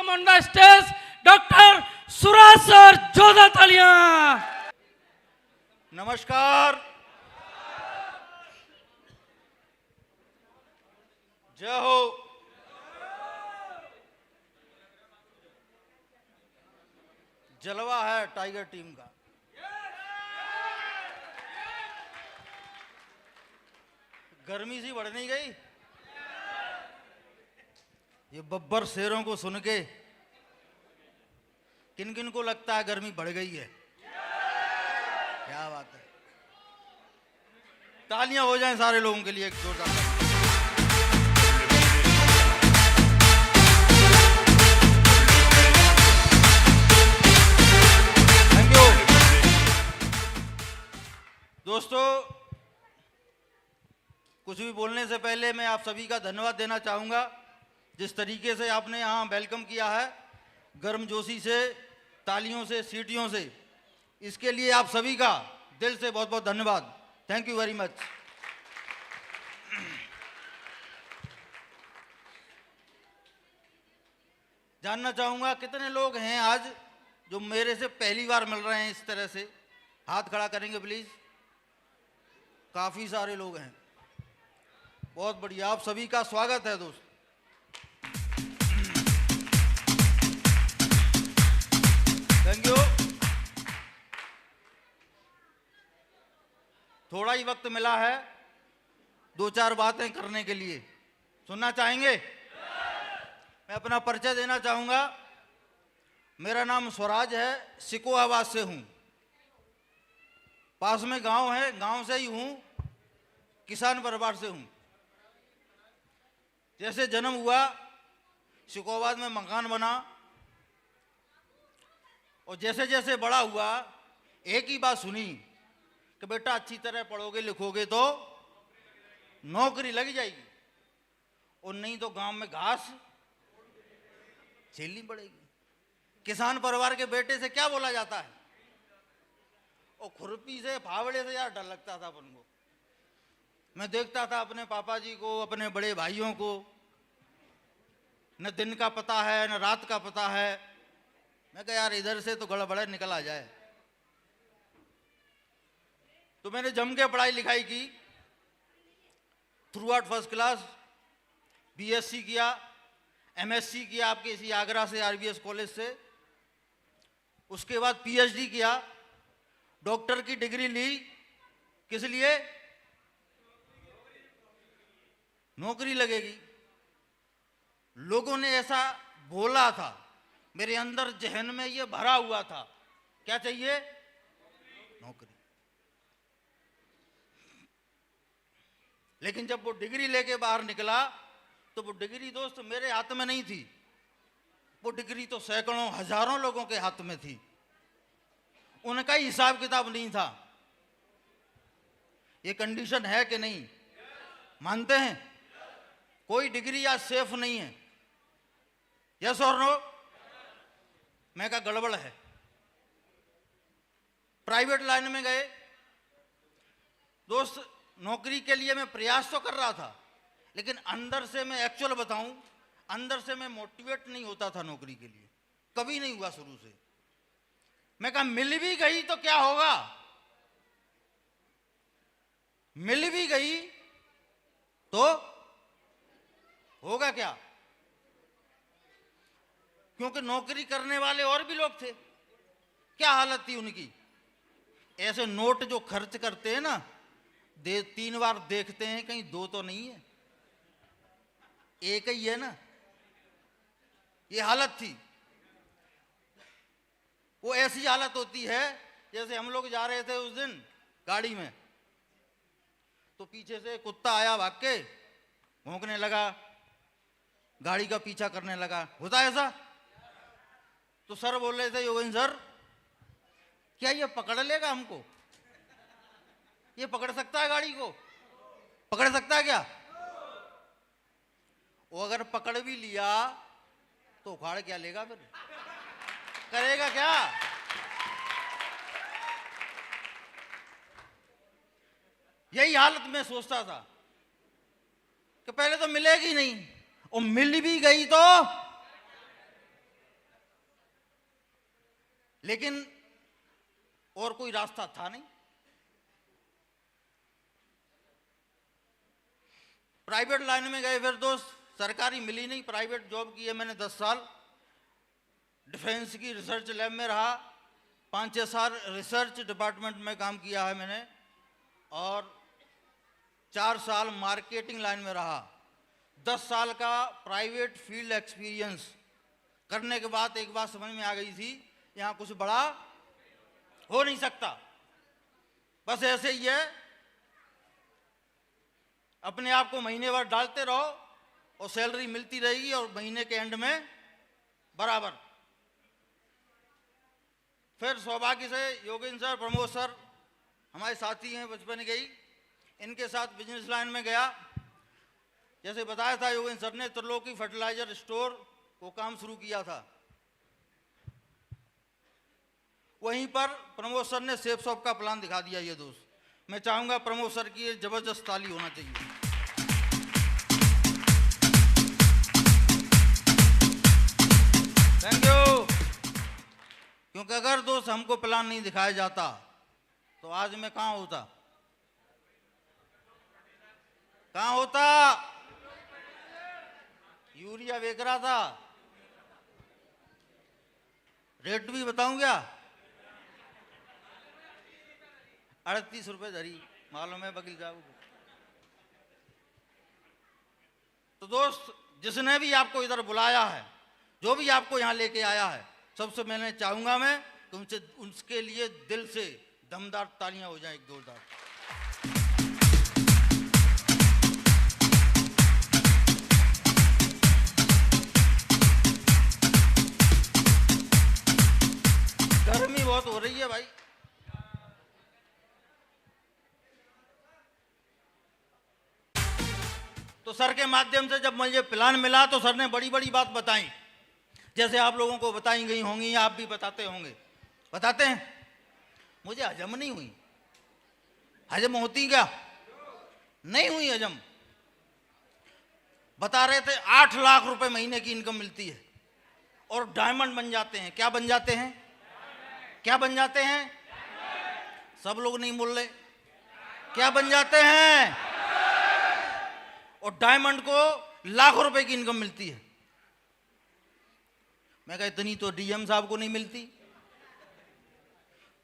welcome on the stage Dr. Suraj sir. जोरदार तालियां. नमस्कार. जय हो. जलवा है टाइगर टीम का. गर्मी सी बढ़ नहीं गई. ये बब्बर शेरों को सुन के किन किन को लगता है गर्मी बढ़ गई है? क्या बात है. तालियां हो जाएं सारे लोगों के लिए एक जोरदार. थैंक यू दोस्तों. कुछ भी बोलने से पहले मैं आप सभी का धन्यवाद देना चाहूँगा. जिस तरीके से आपने यहाँ वेलकम किया है, गर्मजोशी से, तालियों से, सीटियों से, इसके लिए आप सभी का दिल से बहुत बहुत धन्यवाद. Thank you very much. जानना चाहूँगा कितने लोग हैं आज जो मेरे से पहली बार मिल रहे हैं इस तरह से. हाथ खड़ा करेंगे प्लीज़. काफ़ी सारे लोग हैं. बहुत बढ़िया. आप सभी का स्वागत है दोस्त. Thank you. थोड़ा ही वक्त मिला है, दो चार बातें करने के लिए. सुनना चाहेंगे? मैं अपना परिचय देना चाहूँगा. मेरा नाम स्वराज है. सिकोहाबाद से हूँ. पास में गांव है, गांव से ही हूँ. किसान परिवार से हूँ. जैसे जन्म हुआ, सिकोहाबाद में मकान बना, और जैसे जैसे बड़ा हुआ एक ही बात सुनी कि बेटा अच्छी तरह पढ़ोगे लिखोगे तो नौकरी लग जाएगी, और नहीं तो गांव में घास झेलनी पड़ेगी. किसान परिवार के बेटे से क्या बोला जाता है? और खुरपी से, फावड़े से यार डर लगता था अपन को. मैं देखता था अपने पापा जी को, अपने बड़े भाइयों को. न दिन का पता है न रात का पता है. मैं कहा यार इधर से तो गड़बड़ निकल आ जाए. तो मैंने जम के पढ़ाई लिखाई की. Through out first class. BSc किया, एमएससी किया आपके इसी आगरा से, आरबीएस कॉलेज से. उसके बाद पीएचडी किया. डॉक्टर की डिग्री ली. किस लिए? नौकरी लगेगी. लोगों ने ऐसा बोला था, मेरे अंदर जहन में ये भरा हुआ था. क्या चाहिए? नौकरी. लेकिन जब वो डिग्री लेके बाहर निकला तो वो डिग्री दोस्त मेरे हाथ में नहीं थी. वो डिग्री तो सैकड़ों हजारों लोगों के हाथ में थी. उनका ही हिसाब किताब नहीं था. ये कंडीशन है कि नहीं? मानते हैं? कोई डिग्री आज सेफ नहीं है. यस और नो? मैं कहा गड़बड़ है. प्राइवेट लाइन में गए दोस्त. नौकरी के लिए मैं प्रयास तो कर रहा था, लेकिन अंदर से, मैं एक्चुअल बताऊं, अंदर से मैं मोटिवेट नहीं होता था नौकरी के लिए. कभी नहीं हुआ शुरू से. मैं कहा मिल भी गई तो क्या होगा? मिल भी गई तो होगा क्या? क्योंकि नौकरी करने वाले और भी लोग थे. क्या हालत थी उनकी? ऐसे नोट जो खर्च करते हैं ना, 3 बार देखते हैं कहीं 2 तो नहीं है, एक ही है ना. ये हालत थी. वो ऐसी हालत होती है जैसे हम लोग जा रहे थे उस दिन गाड़ी में, तो पीछे से कुत्ता आया भाग के, भौंकने लगा, गाड़ी का पीछा करने लगा. होता है ऐसा? तो सर बोल रहे थे, योगेंद्र सर क्या ये पकड़ लेगा हमको? ये पकड़ सकता है गाड़ी को? पकड़ सकता है क्या? वो अगर पकड़ भी लिया तो उखाड़ क्या लेगा? फिर करेगा क्या? यही हालत में सोचता था कि पहले तो मिलेगी नहीं, और मिल भी गई तो लेकिन और कोई रास्ता था नहीं। प्राइवेट लाइन में गए, फिर दोस्त सरकारी मिली नहीं, प्राइवेट जॉब की है मैंने 10 साल, डिफेंस की रिसर्च लैब में रहा, 5-6 साल रिसर्च डिपार्टमेंट में काम किया है मैंने, और 4 साल मार्केटिंग लाइन में रहा। 10 साल का प्राइवेट फील्ड एक्सपीरियंस करने के बाद एक बात समझ में आ गई थी, यहाँ कुछ बड़ा हो नहीं सकता, बस ऐसे ही है, अपने आप को महीने भर डालते रहो और सैलरी मिलती रहेगी और महीने के एंड में बराबर। फिर सौभाग्य से योगेंद्र सर, प्रमोद सर हमारे साथी हैं बचपन के ही, इनके साथ बिजनेस लाइन में गया। जैसे बताया था योगेंद्र सर ने, त्रिलोकी फर्टिलाइजर स्टोर को काम शुरू किया था। वहीं पर प्रमोद सर ने सेफ शॉप का प्लान दिखा दिया। ये दोस्त, मैं चाहूंगा प्रमोद सर की जबरदस्त ताली होना चाहिए। Thank you. क्योंकि अगर दोस्त हमको प्लान नहीं दिखाया जाता तो आज मैं कहां होता, कहां होता? यूरिया बेच रहा था। रेट भी बताऊं क्या? 38 रुपए धरी, मालूम है वकील साहब को। तो दोस्त, जिसने भी आपको इधर बुलाया है, जो भी आपको यहाँ लेके आया है, सबसे मैंने चाहूंगा मैं कि उनसे उसके लिए दिल से दमदार तालियां हो जाएं, एक जोरदार। गर्मी बहुत हो रही है भाई। तो सर के माध्यम से जब मुझे प्लान मिला तो सर ने बड़ी बड़ी बात बताई, जैसे आप लोगों को बताई गई होंगी, आप भी बताते होंगे। बताते हैं, मुझे हजम नहीं हुई। हजम होती क्या? नहीं हुई हजम। बता रहे थे 8 लाख रुपए महीने की इनकम मिलती है और डायमंड बन जाते हैं। क्या बन जाते हैं? क्या बन जाते हैं? सब लोग नहीं बोल रहे। क्या बन जाते हैं? और डायमंड को लाखों रुपए की इनकम मिलती है। मैं कहा इतनी तो डीएम साहब को नहीं मिलती,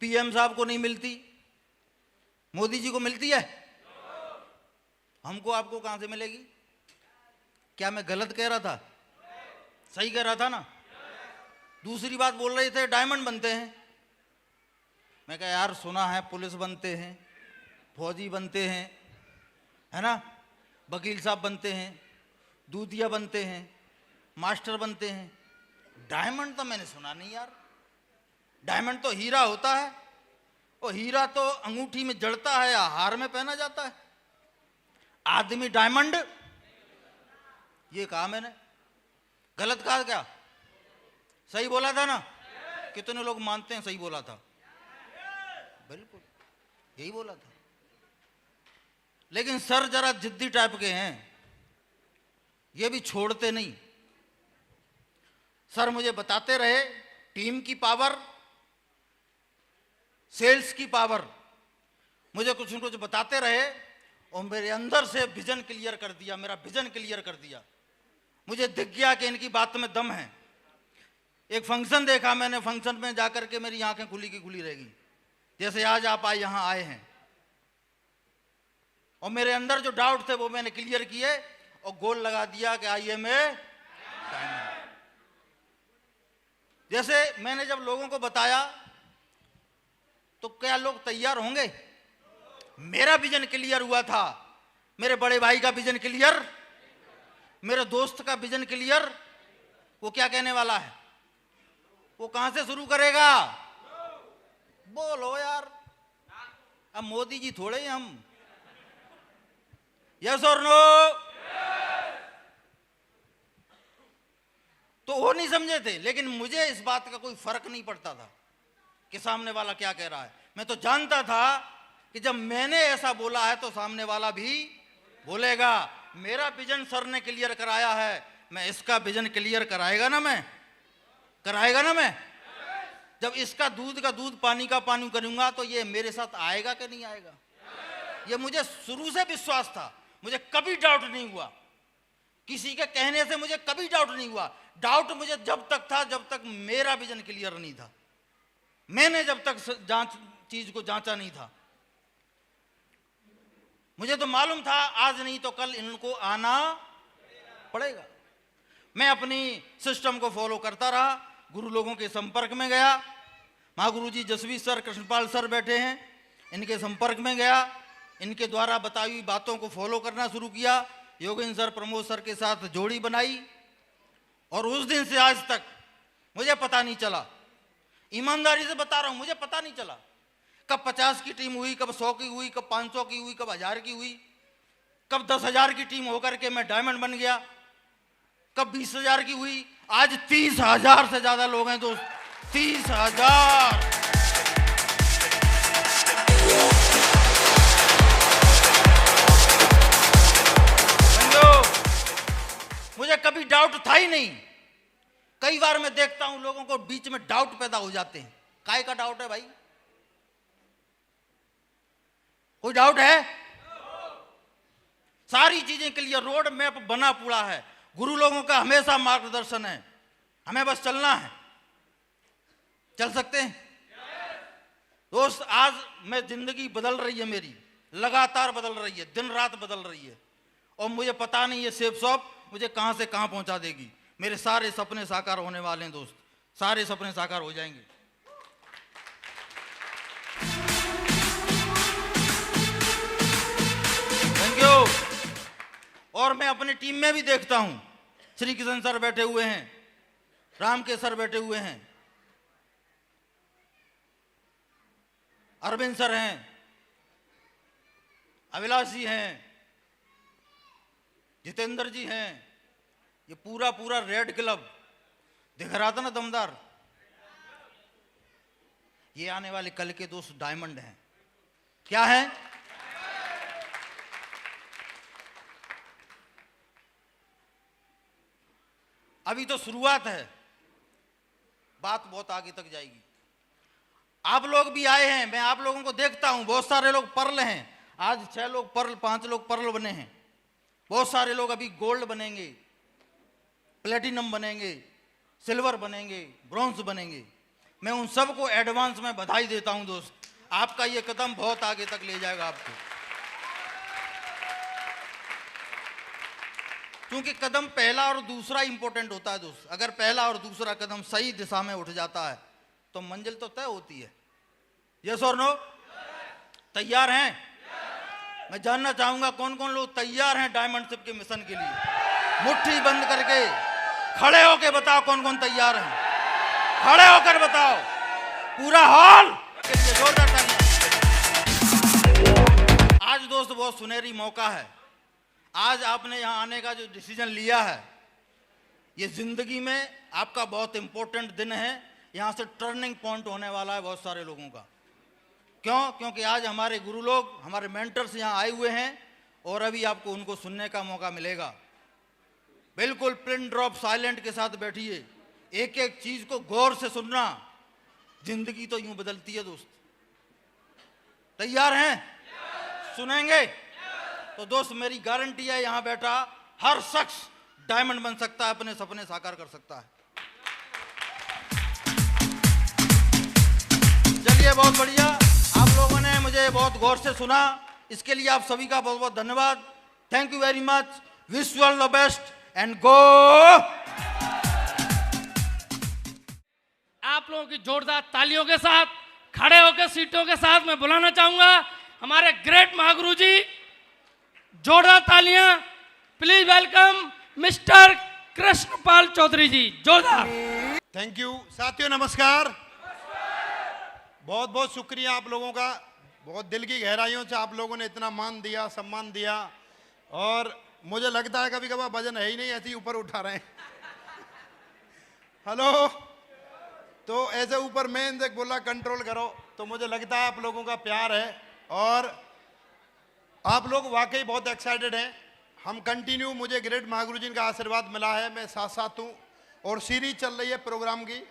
पीएम साहब को नहीं मिलती, मोदी जी को मिलती है, हमको आपको कहां से मिलेगी? क्या मैं गलत कह रहा था? सही कह रहा था ना? दूसरी बात बोल रहे थे डायमंड बनते हैं। मैं कहा यार सुना है पुलिस बनते हैं, फौजी बनते हैं, है ना, वकील साहब बनते हैं, दूधिया बनते हैं, मास्टर बनते हैं, डायमंड तो मैंने सुना नहीं यार। डायमंड तो हीरा होता है, और हीरा तो अंगूठी में जड़ता है या हार में पहना जाता है। आदमी डायमंड, ये कहा मैंने, गलत कहा क्या? सही बोला था ना? कितने लोग मानते हैं सही बोला था? बिल्कुल यही बोला था। लेकिन सर जरा जिद्दी टाइप के हैं, ये भी छोड़ते नहीं। सर मुझे बताते रहे टीम की पावर, सेल्स की पावर, मुझे कुछ न कुछ बताते रहे और मेरे अंदर से विजन क्लियर कर दिया, मेरा विजन क्लियर कर दिया। मुझे दिख गया कि इनकी बात में दम है। एक फंक्शन देखा मैंने, फंक्शन में जाकर के मेरी आंखें खुली की खुली रह गई। जैसे आज आप यहां आए हैं और मेरे अंदर जो डाउट थे वो मैंने क्लियर किए और गोल लगा दिया कि आइए मैं डायमंड। जैसे मैंने जब लोगों को बताया तो क्या लोग तैयार होंगे? मेरा विजन क्लियर हुआ था, मेरे बड़े भाई का विजन क्लियर, मेरे दोस्त का विजन क्लियर। वो क्या कहने वाला है? वो कहां से शुरू करेगा? बोलो यार, अब मोदी जी थोड़े ही हम। यस और नो? तो वो नहीं समझे थे, लेकिन मुझे इस बात का कोई फर्क नहीं पड़ता था कि सामने वाला क्या कह रहा है। मैं तो जानता था कि जब मैंने ऐसा बोला है तो सामने वाला भी बोलेगा। मेरा विजन सर ने क्लियर कराया है, मैं इसका विजन क्लियर कराएगा ना, मैं कराएगा ना मैं। जब इसका दूध का दूध पानी का पानी करूंगा तो ये मेरे साथ आएगा कि नहीं आएगा? ये मुझे शुरू से विश्वास था, मुझे कभी डाउट नहीं हुआ, किसी के कहने से मुझे कभी डाउट नहीं हुआ। डाउट मुझे जब तक था जब तक मेरा विजन क्लियर नहीं था, मैंने जब तक चीज को जांचा नहीं था। मुझे तो मालूम था आज नहीं तो कल इनको आना पड़ेगा। मैं अपनी सिस्टम को फॉलो करता रहा, गुरु लोगों के संपर्क में गया। महागुरु जी जसवीर सर, कृष्णपाल सर बैठे हैं, इनके संपर्क में गया, इनके द्वारा बताई हुई बातों को फॉलो करना शुरू किया। योगेंद्र सर, प्रमोद सर के साथ जोड़ी बनाई और उस दिन से आज तक मुझे पता नहीं चला, ईमानदारी से बता रहा हूं, मुझे पता नहीं चला कब 50 की टीम हुई, कब 100 की हुई, कब 500 की हुई, कब 1000 की हुई, कब 10,000 की टीम होकर के मैं डायमंड बन गया, कब 20,000 की हुई, आज 30,000 से ज्यादा लोग हैं दोस्त, 30,000। मुझे कभी डाउट था ही नहीं। कई बार मैं देखता हूं लोगों को बीच में डाउट पैदा हो जाते हैं। काय का डाउट है भाई? कोई डाउट है? सारी चीजें क्लियर, रोड मैप बना पूरा है, गुरु लोगों का हमेशा मार्गदर्शन है, हमें बस चलना है। चल सकते हैं दोस्त। आज मैं जिंदगी बदल रही है, मेरी लगातार बदल रही है, दिन रात बदल रही है, और मुझे पता नहीं ये सेफ शॉप मुझे कहां से कहां पहुंचा देगी। मेरे सारे सपने साकार होने वाले हैं दोस्त, सारे सपने साकार हो जाएंगे। Thank you. और मैं अपनी टीम में भी देखता हूं, श्री किशन सर बैठे हुए हैं, राम के सर बैठे हुए हैं, अरविंद सर हैं, अभिलाष जी हैं, जितेंद्र जी हैं, ये पूरा पूरा रेड क्लब दिख रहा था ना, दमदार। ये आने वाले कल के दोस्त डायमंड हैं। क्या है? अभी तो शुरुआत है, बात बहुत आगे तक जाएगी। आप लोग भी आए हैं, मैं आप लोगों को देखता हूं, बहुत सारे लोग पर्ल हैं, आज 6 लोग पर्ल, 5 लोग पर्ल बने हैं, बहुत सारे लोग अभी गोल्ड बनेंगे, प्लेटिनम बनेंगे, सिल्वर बनेंगे, ब्रॉन्ज बनेंगे। मैं उन सबको एडवांस में बधाई देता हूं दोस्त। आपका ये कदम बहुत आगे तक ले जाएगा आपको, क्योंकि कदम पहला और दूसरा इंपॉर्टेंट होता है दोस्त। अगर पहला और दूसरा कदम सही दिशा में उठ जाता है तो मंजिल तो तय होती है। यस और नो? तैयार हैं? मैं जानना चाहूंगा कौन कौन लोग तैयार हैं डायमंड शिप के मिशन के लिए। मुट्ठी बंद करके खड़े होकर बताओ कौन कौन तैयार हैं, खड़े होकर बताओ। पूरा हॉल के लिए जोरदार ताली। आज दोस्त बहुत सुनहरी मौका है। आज आपने यहां आने का जो डिसीजन लिया है, ये जिंदगी में आपका बहुत इंपॉर्टेंट दिन है। यहां से टर्निंग पॉइंट होने वाला है बहुत सारे लोगों का। क्यों? क्योंकि आज हमारे गुरु लोग, हमारे मेंटर्स यहाँ आए हुए हैं और अभी आपको उनको सुनने का मौका मिलेगा। बिल्कुल पिन ड्रॉप साइलेंट के साथ बैठिए, एक एक चीज को गौर से सुनना। जिंदगी तो यूं बदलती है दोस्त। तैयार हैं? सुनेंगे? तो दोस्त मेरी गारंटी है, यहां बैठा हर शख्स डायमंड बन सकता है, अपने सपने साकार कर सकता है। चलिए, बहुत बढ़िया, आप लोगों ने मुझे बहुत गौर से सुना, इसके लिए आप सभी का बहुत बहुत धन्यवाद। Thank you very much. Wish you all the best and go. आप लोगों की जोरदार तालियों के साथ, खड़े होकर सीटों के साथ मैं बुलाना चाहूंगा हमारे ग्रेट महागुरु जी। जोरदार तालियां। Please welcome mister Krishnapal Chaudhary ji, जोरदार। Thank you. साथियों नमस्कार। बहुत बहुत शुक्रिया आप लोगों का। बहुत दिल की गहराइयों से आप लोगों ने इतना मान दिया, सम्मान दिया, और मुझे लगता है कभी कभार वजन है ही नहीं, ऐसे ही ऊपर उठा रहे हैं। हेलो, तो ऐसे ऊपर मैं इनसे बोला कंट्रोल करो, तो मुझे लगता है आप लोगों का प्यार है और आप लोग वाकई बहुत एक्साइटेड हैं। हम कंटिन्यू, मुझे ग्रेट महागुरु जी का आशीर्वाद मिला है, मैं साथ साथ हूँ और सीरीज चल रही है प्रोग्राम की।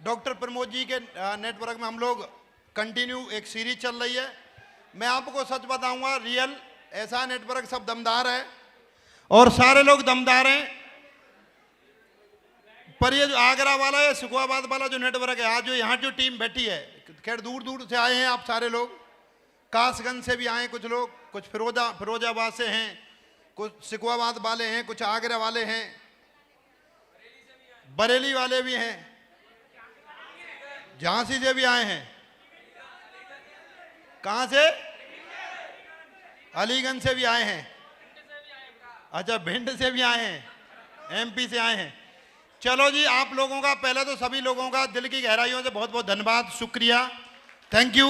डॉक्टर प्रमोद जी के नेटवर्क में हम लोग कंटिन्यू एक सीरीज चल रही है। मैं आपको सच बताऊंगा, रियल ऐसा नेटवर्क सब दमदार है और सारे लोग दमदार हैं, पर ये जो आगरा वाला है, सुखवाबाद वाला जो नेटवर्क है, आज जो यहाँ जो टीम बैठी है, खैर दूर दूर से आए हैं आप सारे लोग, कासगंज से भी आए कुछ लोग, कुछ फिरोजाबाद से हैं, कुछ सिकवाबाद वाले हैं, कुछ आगरा वाले हैं, बरेली वाले भी हैं, झांसी से भी आए हैं। कहां से? अलीगंज से भी आए हैं। अच्छा, भिंड से भी आए हैं, एमपी से आए हैं। चलो जी, आप लोगों का पहले तो सभी लोगों का दिल की गहराइयों से बहुत बहुत धन्यवाद, शुक्रिया, thank you,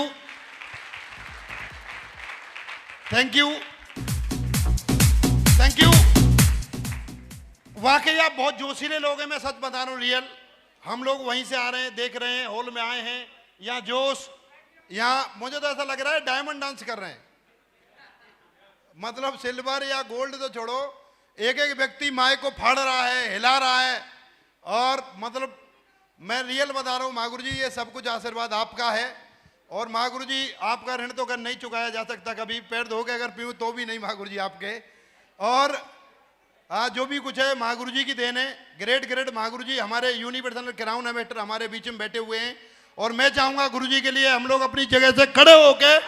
thank you, thank you. वाकई आप बहुत जोशीले लोग हैं, मैं सच बता रहा हूँ, रियल। हम लोग वहीं से आ रहे हैं, देख रहे हैं, हॉल में आए हैं, यहाँ जोश, यहाँ मुझे तो ऐसा लग रहा है डायमंड डांस कर रहे हैं। मतलब सिल्वर या गोल्ड तो छोड़ो, एक एक व्यक्ति माइक को फाड़ रहा है, हिला रहा है, और मतलब मैं रियल बता रहा हूँ महागुरु जी, ये सब कुछ आशीर्वाद आपका है। और महागुरु जी, आपका ऋण तो कर नहीं चुकाया जा सकता कभी, पैर धो के अगर पीऊँ तो भी नहीं महागुरु जी आपके। और जो भी कुछ है महागुरु जी की देन है। ग्रेट ग्रेट महागुरु जी हमारे यूनिवर्सल क्राउन एम्बेसडर हमारे बीच में बैठे हुए हैं, और मैं चाहूंगा गुरु जी के लिए हम लोग अपनी जगह से खड़े होकर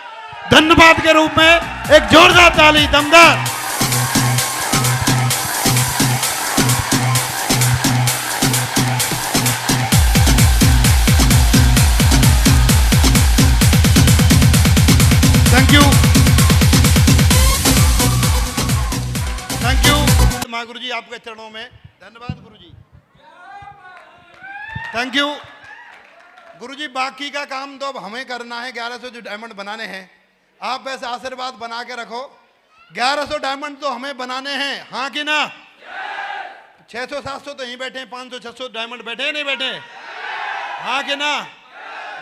धन्यवाद के रूप में एक जोरदार ताली, दमदार। Thank you, thank you Mahaguru जी, आपके चरणों में धन्यवाद गुरु जी, थैंक यू गुरु जी। बाकी का काम तो अब हमें करना है, 1100 जो डायमंड बनाने हैं, आप वैसे आशीर्वाद बना के रखो। 1100 डायमंड तो हमें बनाने हैं, हाँ कि ना? 600-700 तो यहीं बैठे हैं, 500-600 डायमंड बैठे हैं, नहीं बैठे? हाँ कि ना?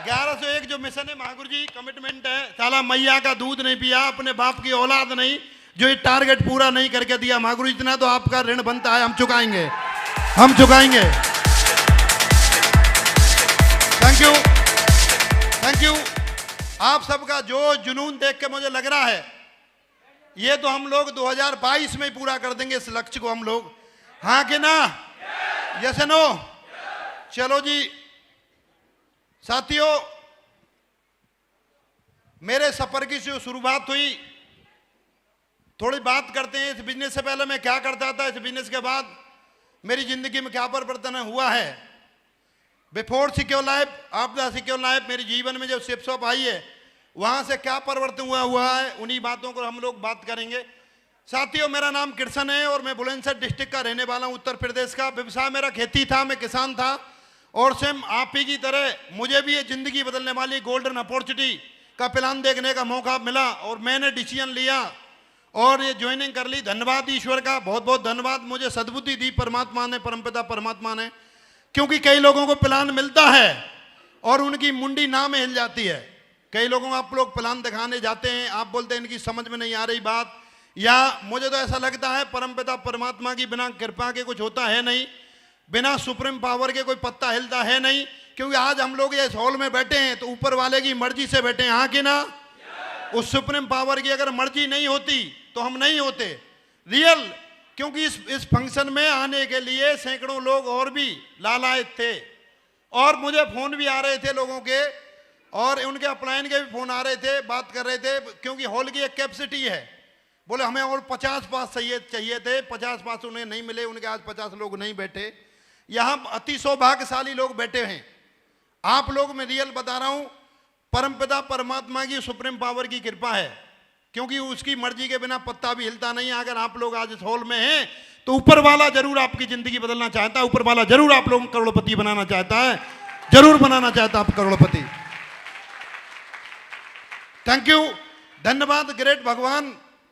1101 जो मिशन है महागुरु जी, कमिटमेंट है, साला मैया का दूध नहीं पिया, अपने बाप की औलाद नहीं, जो ये टारगेट पूरा नहीं करके दिया महागुरु, इतना तो आपका ऋण बनता है, हम चुकाएंगे, हम चुकाएंगे। Thank you, thank you. आप सबका जो जुनून देख के मुझे लग रहा है, ये तो हम लोग 2022 में पूरा कर देंगे इस लक्ष्य को हम लोग, हाँ कि ना? Yes no? चलो जी साथियों, मेरे सफर की जो शुरुआत हुई, थोड़ी बात करते हैं इस बिजनेस से पहले मैं क्या करता था, इस बिजनेस के बाद मेरी जिंदगी में क्या परिवर्तन हुआ है। Before secure life, after secure life, मेरे जीवन में जो शिप शॉप आई है, वहां से क्या परिवर्तन हुआ है, उन्हीं बातों को हम लोग बात करेंगे। साथियों, मेरा नाम कृष्ण है और मैं बुलंदशहर डिस्ट्रिक्ट का रहने वाला हूं, उत्तर प्रदेश का। व्यवसाय मेरा खेती था, मैं किसान था, और सेम आप ही की तरह मुझे भी ये जिंदगी बदलने वाली गोल्डन अपॉर्चुनिटी का प्लान देखने का मौका मिला, और मैंने डिसीजन लिया और ये ज्वाइनिंग कर ली। धन्यवाद ईश्वर का, बहुत बहुत धन्यवाद, मुझे सद्बुद्धि दी परमात्मा ने, परमपिता परमात्मा ने। क्योंकि कई लोगों को प्लान मिलता है और उनकी मुंडी ना में हिल जाती है। कई लोगों को आप लोग प्लान दिखाने जाते हैं, आप बोलते हैं इनकी समझ में नहीं आ रही बात, या मुझे तो ऐसा लगता है परमपिता परमात्मा की बिना कृपा के कुछ होता है नहीं, बिना सुप्रीम पावर के कोई पत्ता हिलता है नहीं। क्योंकि आज हम लोग ये हॉल में बैठे हैं तो ऊपर वाले की मर्जी से बैठे हैं, हाँ कि ना? उस सुप्रीम पावर की अगर मर्जी नहीं होती तो हम नहीं होते, रियल। क्योंकि इस फंक्शन में आने के लिए सैकड़ों लोग और भी लालायत थे, और मुझे फोन भी आ रहे थे लोगों के, और उनके अपलाइन के भी फोन आ रहे थे, बात कर रहे थे। क्योंकि हॉल की एक कैपेसिटी है, बोले हमें और 50 पास चाहिए थे, 50 पास उन्हें नहीं मिले, उनके आज 50 लोग नहीं बैठे। यहाँ अति सौभाग्यशाली लोग बैठे हैं। आप लोग, मैं रियल बता रहा हूं, परमपिता परमात्मा की सुप्रीम पावर की कृपा है, क्योंकि उसकी मर्जी के बिना पत्ता भी हिलता नहीं है। अगर आप लोग आज इस हॉल में हैं तो ऊपर वाला जरूर आपकी जिंदगी बदलना चाहता है, ऊपर वाला जरूर आप लोगों को करोड़पति बनाना चाहता है, जरूर बनाना चाहता है आप करोड़पति। थैंक यू, धन्यवाद ग्रेट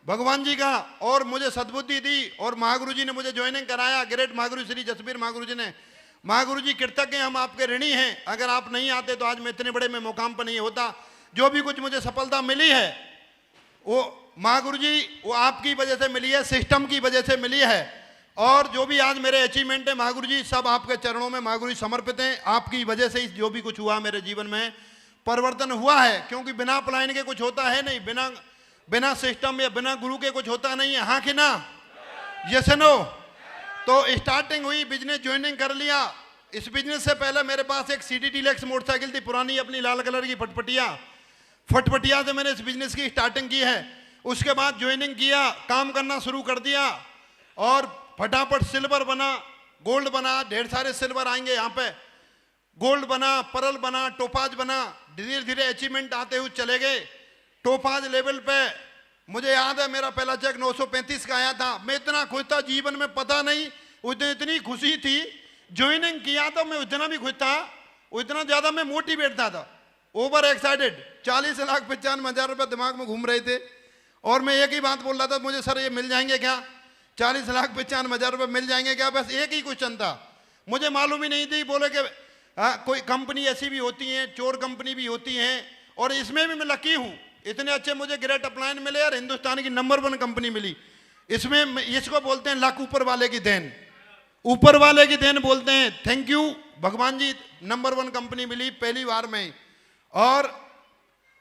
भगवान जी का, और मुझे सद्बुद्धि दी, और महागुरु जी ने मुझे ज्वाइनिंग कराया, ग्रेट महागुरु श्री जसबीर महागुरु जी ने। महागुरु जी कृतज्ञ, हम आपके ऋणी हैं। अगर आप नहीं आते तो आज मैं इतने बड़े में मुकाम पर नहीं होता। जो भी कुछ मुझे सफलता मिली है वो महागुरु जी, वो आपकी वजह से मिली है, सिस्टम की वजह से मिली है। और जो भी आज मेरे अचीवमेंट है महागुरु जी, सब आपके चरणों में महागुरु जी समर्पित हैं। आपकी वजह से ही जो भी कुछ हुआ मेरे जीवन में परिवर्तन हुआ है, क्योंकि बिना प्लान के कुछ होता है नहीं, बिना सिस्टम या बिना गुरु के कुछ होता नहीं है। हाँ कि ना? Yes no? तो स्टार्टिंग हुई, बिजनेस ज्वाइनिंग कर लिया। इस बिजनेस से पहले मेरे पास एक सीडी डीलक्स मोटरसाइकिल थी पुरानी, अपनी लाल कलर की फटफटिया से मैंने इस बिजनेस की स्टार्टिंग की है। उसके बाद ज्वाइनिंग किया, काम करना शुरू कर दिया और फटाफट सिल्वर बना, गोल्ड बना, ढेर सारे सिल्वर आएंगे यहाँ पे, गोल्ड बना, परल बना, टोपाज बना, धीरे धीरे अचीवमेंट आते हुए चले गए। टोपाज लेवल पे मुझे याद है मेरा पहला चेक 935 का आया था। मैं इतना खुश था जीवन में, पता नहीं उतनी इतनी खुशी थी। ज्वाइनिंग किया तो मैं उतना भी खुश था, उतना ज्यादा मैं मोटिवेट था, ओवर एक्साइटेड। 40,95,000 रुपये दिमाग में घूम रहे थे और मैं एक ही बात बोल रहा था, मुझे सर ये मिल जाएंगे क्या? 40,95,000 रुपये मिल जाएंगे क्या? बस एक ही क्वेश्चन था, मुझे मालूम ही नहीं थी। बोले कि कोई कंपनी ऐसी भी होती हैं, चोर कंपनी भी होती हैं, और इसमें भी मैं लकी हूँ। इतने अच्छे मुझे ग्रेट अपलाइन मिले और हिंदुस्तान की नंबर 1 कंपनी मिली। इसमें इसको बोलते हैं लक, ऊपर वाले की देन, ऊपर वाले की देन बोलते हैं। थैंक यू भगवान जी, नंबर 1 कंपनी मिली पहली बार में। और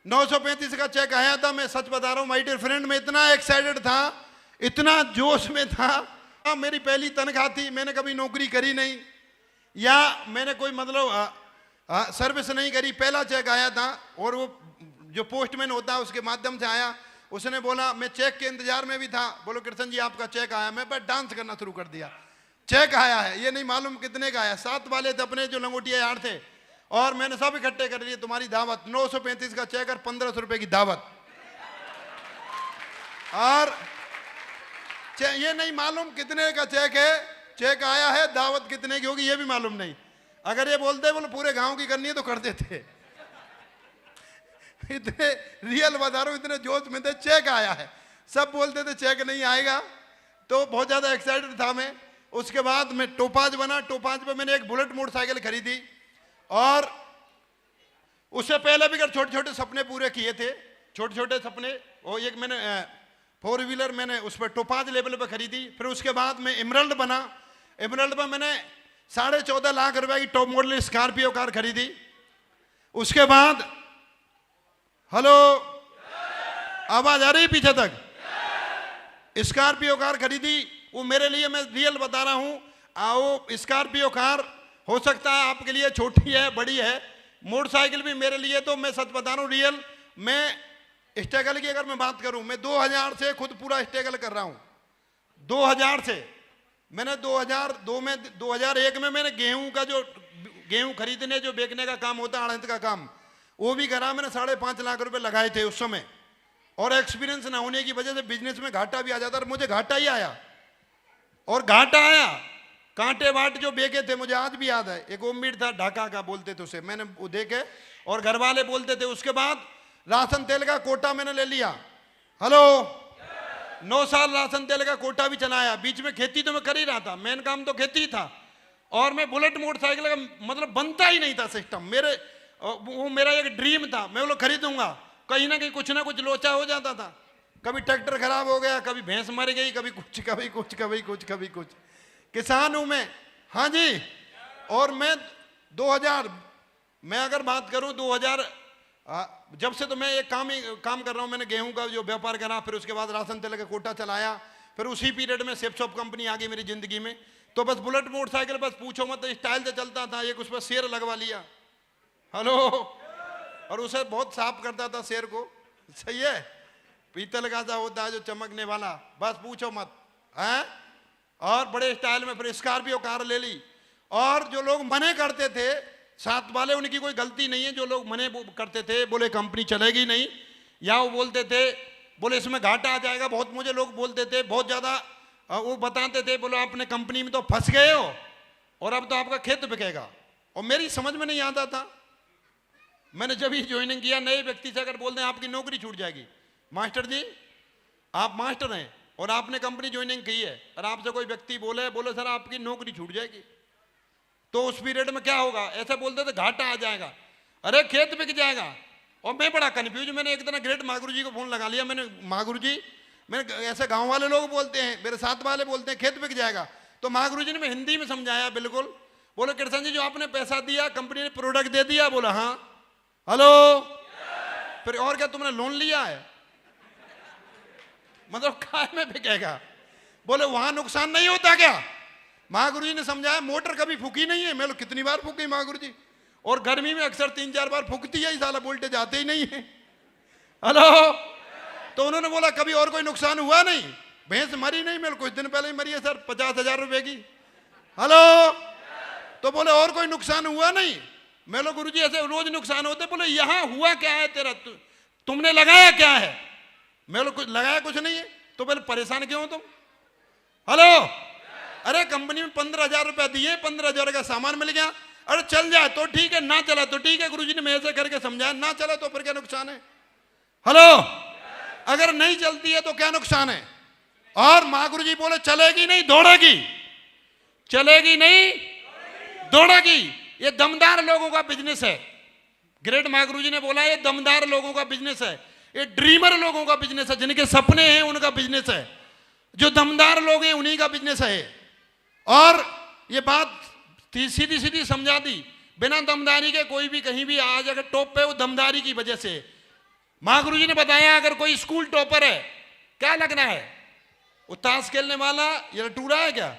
935 का चेक आया था। मैं सच बता रहा हूँ माय डियर फ्रेंड, मैं इतना एक्साइटेड था, इतना जोश में था। मेरी पहली तनख्वाह थी, मैंने कभी नौकरी करी नहीं या मैंने कोई मतलब सर्विस नहीं करी। पहला चेक आया था और वो जो पोस्टमैन होता है उसके माध्यम से आया। उसने बोला, मैं चेक के इंतजार में भी था, बोलो कृष्ण जी आपका चेक आया। मैं बस डांस करना शुरू कर दिया, चेक आया है। ये नहीं मालूम कितने का आया, 7 वाले थे अपने जो लंगोटिया यार थे, और मैंने सब इकट्ठे कर लिए, तुम्हारी दावत। 935 का चेक और 1500 रुपए की दावत। और ये नहीं मालूम कितने का चेक है, चेक आया है, दावत कितने की होगी ये भी मालूम नहीं। अगर ये बोलते बोले पूरे गांव की करनी है तो कर देते। इतने रियल बता रहा हूं, इतने जोश में थे। चेक आया है, सब बोलते थे चेक नहीं आएगा, तो बहुत ज्यादा एक्साइटेड था मैं। उसके बाद मैं टोपाज बना। टोपाज पे मैंने एक बुलेट मोटरसाइकिल खरीदी और उससे पहले भी छोटे छोटे सपने पूरे किए थे, छोटे छोटे सपने। और एक मैंने 4 व्हीलर मैंने उस पर टोपाज लेवल पे खरीदी। फिर उसके बाद मैं इमरल्ड बना। इमरल्ड में मैंने 14.5 लाख रुपए की टॉप मॉडल स्कॉर्पियो कार खरीदी। उसके बाद हेलो, आवाज आ रही पीछे तक? स्कॉर्पियो कार खरीदी। वो मेरे लिए, मैं रियल बता रहा हूं, वो स्कॉर्पियो कार हो सकता है आपके लिए छोटी है, बड़ी है। मोटरसाइकिल भी मेरे लिए, तो मैं सच बता रहा हूं रियल। मैं स्ट्रगल की अगर मैं बात करूं, मैं 2000 से खुद पूरा स्ट्रगल कर रहा हूं। 2000 से मैंने 2002 में 2001 में मैंने गेहूं का जो गेहूं खरीदने जो बेचने का काम होता है, अड़हत का काम, वो भी करा। मैंने 5.5 लाख रुपए लगाए थे उस समय, और एक्सपीरियंस ना होने की वजह से बिजनेस में घाटा भी आ जाता, और मुझे घाटा ही आया। और घाटा आया, कांटे वाट जो बेचे थे, मुझे आज भी याद है। एक ओमवीर था ढाका का, बोलते थे उसे, मैंने वो देखे और घर वाले बोलते थे। उसके बाद राशन तेल का कोटा मैंने ले लिया। हेलो, 9 साल राशन तेल का कोटा भी चलाया। बीच में खेती तो मैं कर ही रहा था, मेन काम तो खेती था। और मैं बुलेट मोटरसाइकिल का मतलब बनता ही नहीं था सिस्टम। वो मेरा एक ड्रीम था, मैं वो खरीदूंगा। कहीं ना कहीं कुछ ना कुछ लोचा हो जाता था। कभी ट्रैक्टर खराब हो गया, कभी भैंस मर गई, कभी कुछ कभी कुछ कभी कुछ कभी कुछ। किसान हूं मैं, हाँ जी। और मैं 2000, मैं अगर बात करूं 2000 जब से तो मैं एक काम कर रहा हूं। मैंने गेहूं का जो व्यापार करा, फिर उसके बाद राशन तेल का कोटा चलाया। फिर उसी पीरियड में सेफ शॉप कंपनी आ गई मेरी जिंदगी में। तो बस बुलेट मोटरसाइकिल बस पूछो मत, स्टाइल से चलता था। एक उस पर शेर लगवा लिया, हेलो, और उसे बहुत साफ करता था शेर को। सही है, पीतल का सा होता है जो चमकने वाला, बस पूछो मत है। और बड़े स्टाइल में फिर स्कॉर्पियो कार ले ली। और जो लोग मने करते थे साथ वाले, उनकी कोई गलती नहीं है। जो लोग मने करते थे, बोले कंपनी चलेगी नहीं, या वो बोलते थे बोले इसमें घाटा आ जाएगा। बहुत मुझे लोग बोलते थे, बहुत ज़्यादा वो बताते थे, बोलो अपने कंपनी में तो फंस गए हो और अब तो आपका खेत बिकेगा। और मेरी समझ में नहीं आता था। मैंने जब ही ज्वाइनिंग किया, नए व्यक्ति से अगर बोलते हैं आपकी नौकरी छूट जाएगी, मास्टर जी आप मास्टर हैं और आपने कंपनी ज्वाइनिंग की है, और आपसे कोई व्यक्ति बोले सर आपकी नौकरी छूट जाएगी, तो उस पीरियड में क्या होगा? ऐसे बोलते थे घाटा आ जाएगा, अरे खेत बिक जाएगा। और मैं बड़ा कंफ्यूज। मैंने एक दिन ग्रेट महागुरु जी को फोन लगा लिया। मैंने महागुरु जी, मैंने ऐसे गांव वाले लोग बोलते हैं, मेरे साथ वाले बोलते हैं खेत बिक जाएगा। तो महागुरु जी ने हिंदी में समझाया बिल्कुल। बोले कृष्ण जी जो आपने पैसा दिया कंपनी ने प्रोडक्ट दे दिया? बोला हाँ। हेलो, फिर और क्या तुमने लोन लिया है? मतलब काय में बिकेगा? बोले वहां नुकसान नहीं होता क्या? महागुरु जी ने समझाया मोटर कभी फूकी नहीं है। मैं बोला कितनी बार फूकी महागुरु जी? और गर्मी में अक्सर 3-4 बार फूकती है, साला वोल्टेज आते ही नहीं है। हेलो, तो उन्होंने बोला कभी और कोई नुकसान हुआ नहीं? भैंस मरी नहीं? मेरे कुछ दिन पहले ही मरी है सर, 50,000 रुपए की। हेलो, तो बोले और कोई नुकसान हुआ नहीं? मैं बोला गुरुजी ऐसे रोज नुकसान होते। बोले यहां हुआ क्या है तेरा, तुमने लगाया क्या है? मैं बोला कुछ लगाया कुछ नहीं है। तो बोले परेशान क्यों हो तुम? हेलो, अरे कंपनी में 15,000 रुपया दिए, 15,000 का सामान मिल गया। अरे चल जाए तो ठीक है, ना चला तो ठीक है। गुरुजी ने मैं ऐसे करके समझाया, ना चला तो फिर क्या नुकसान है? हेलो, अगर नहीं चलती है तो क्या नुकसान है? और महागुरु जी बोले चलेगी नहीं दौड़ेगी, चलेगी नहीं दौड़ेगी। ये दमदार लोगों का बिजनेस है। ग्रेट महागुरु जी ने बोला ये दमदार लोगों का बिजनेस है, ये ड्रीमर लोगों का बिजनेस है, जिनके सपने हैं उनका बिजनेस है, जो दमदार लोग हैं उन्हीं का बिजनेस है। और ये बात सीधी सीधी समझा दी, बिना दमदारी के कोई भी कहीं भी आज अगर टॉप पे वो दमदारी की वजह से। महागुरु जी ने बताया अगर कोई स्कूल टॉपर है क्या लगना है? वो ताश खेलने वाला या टूरा है क्या?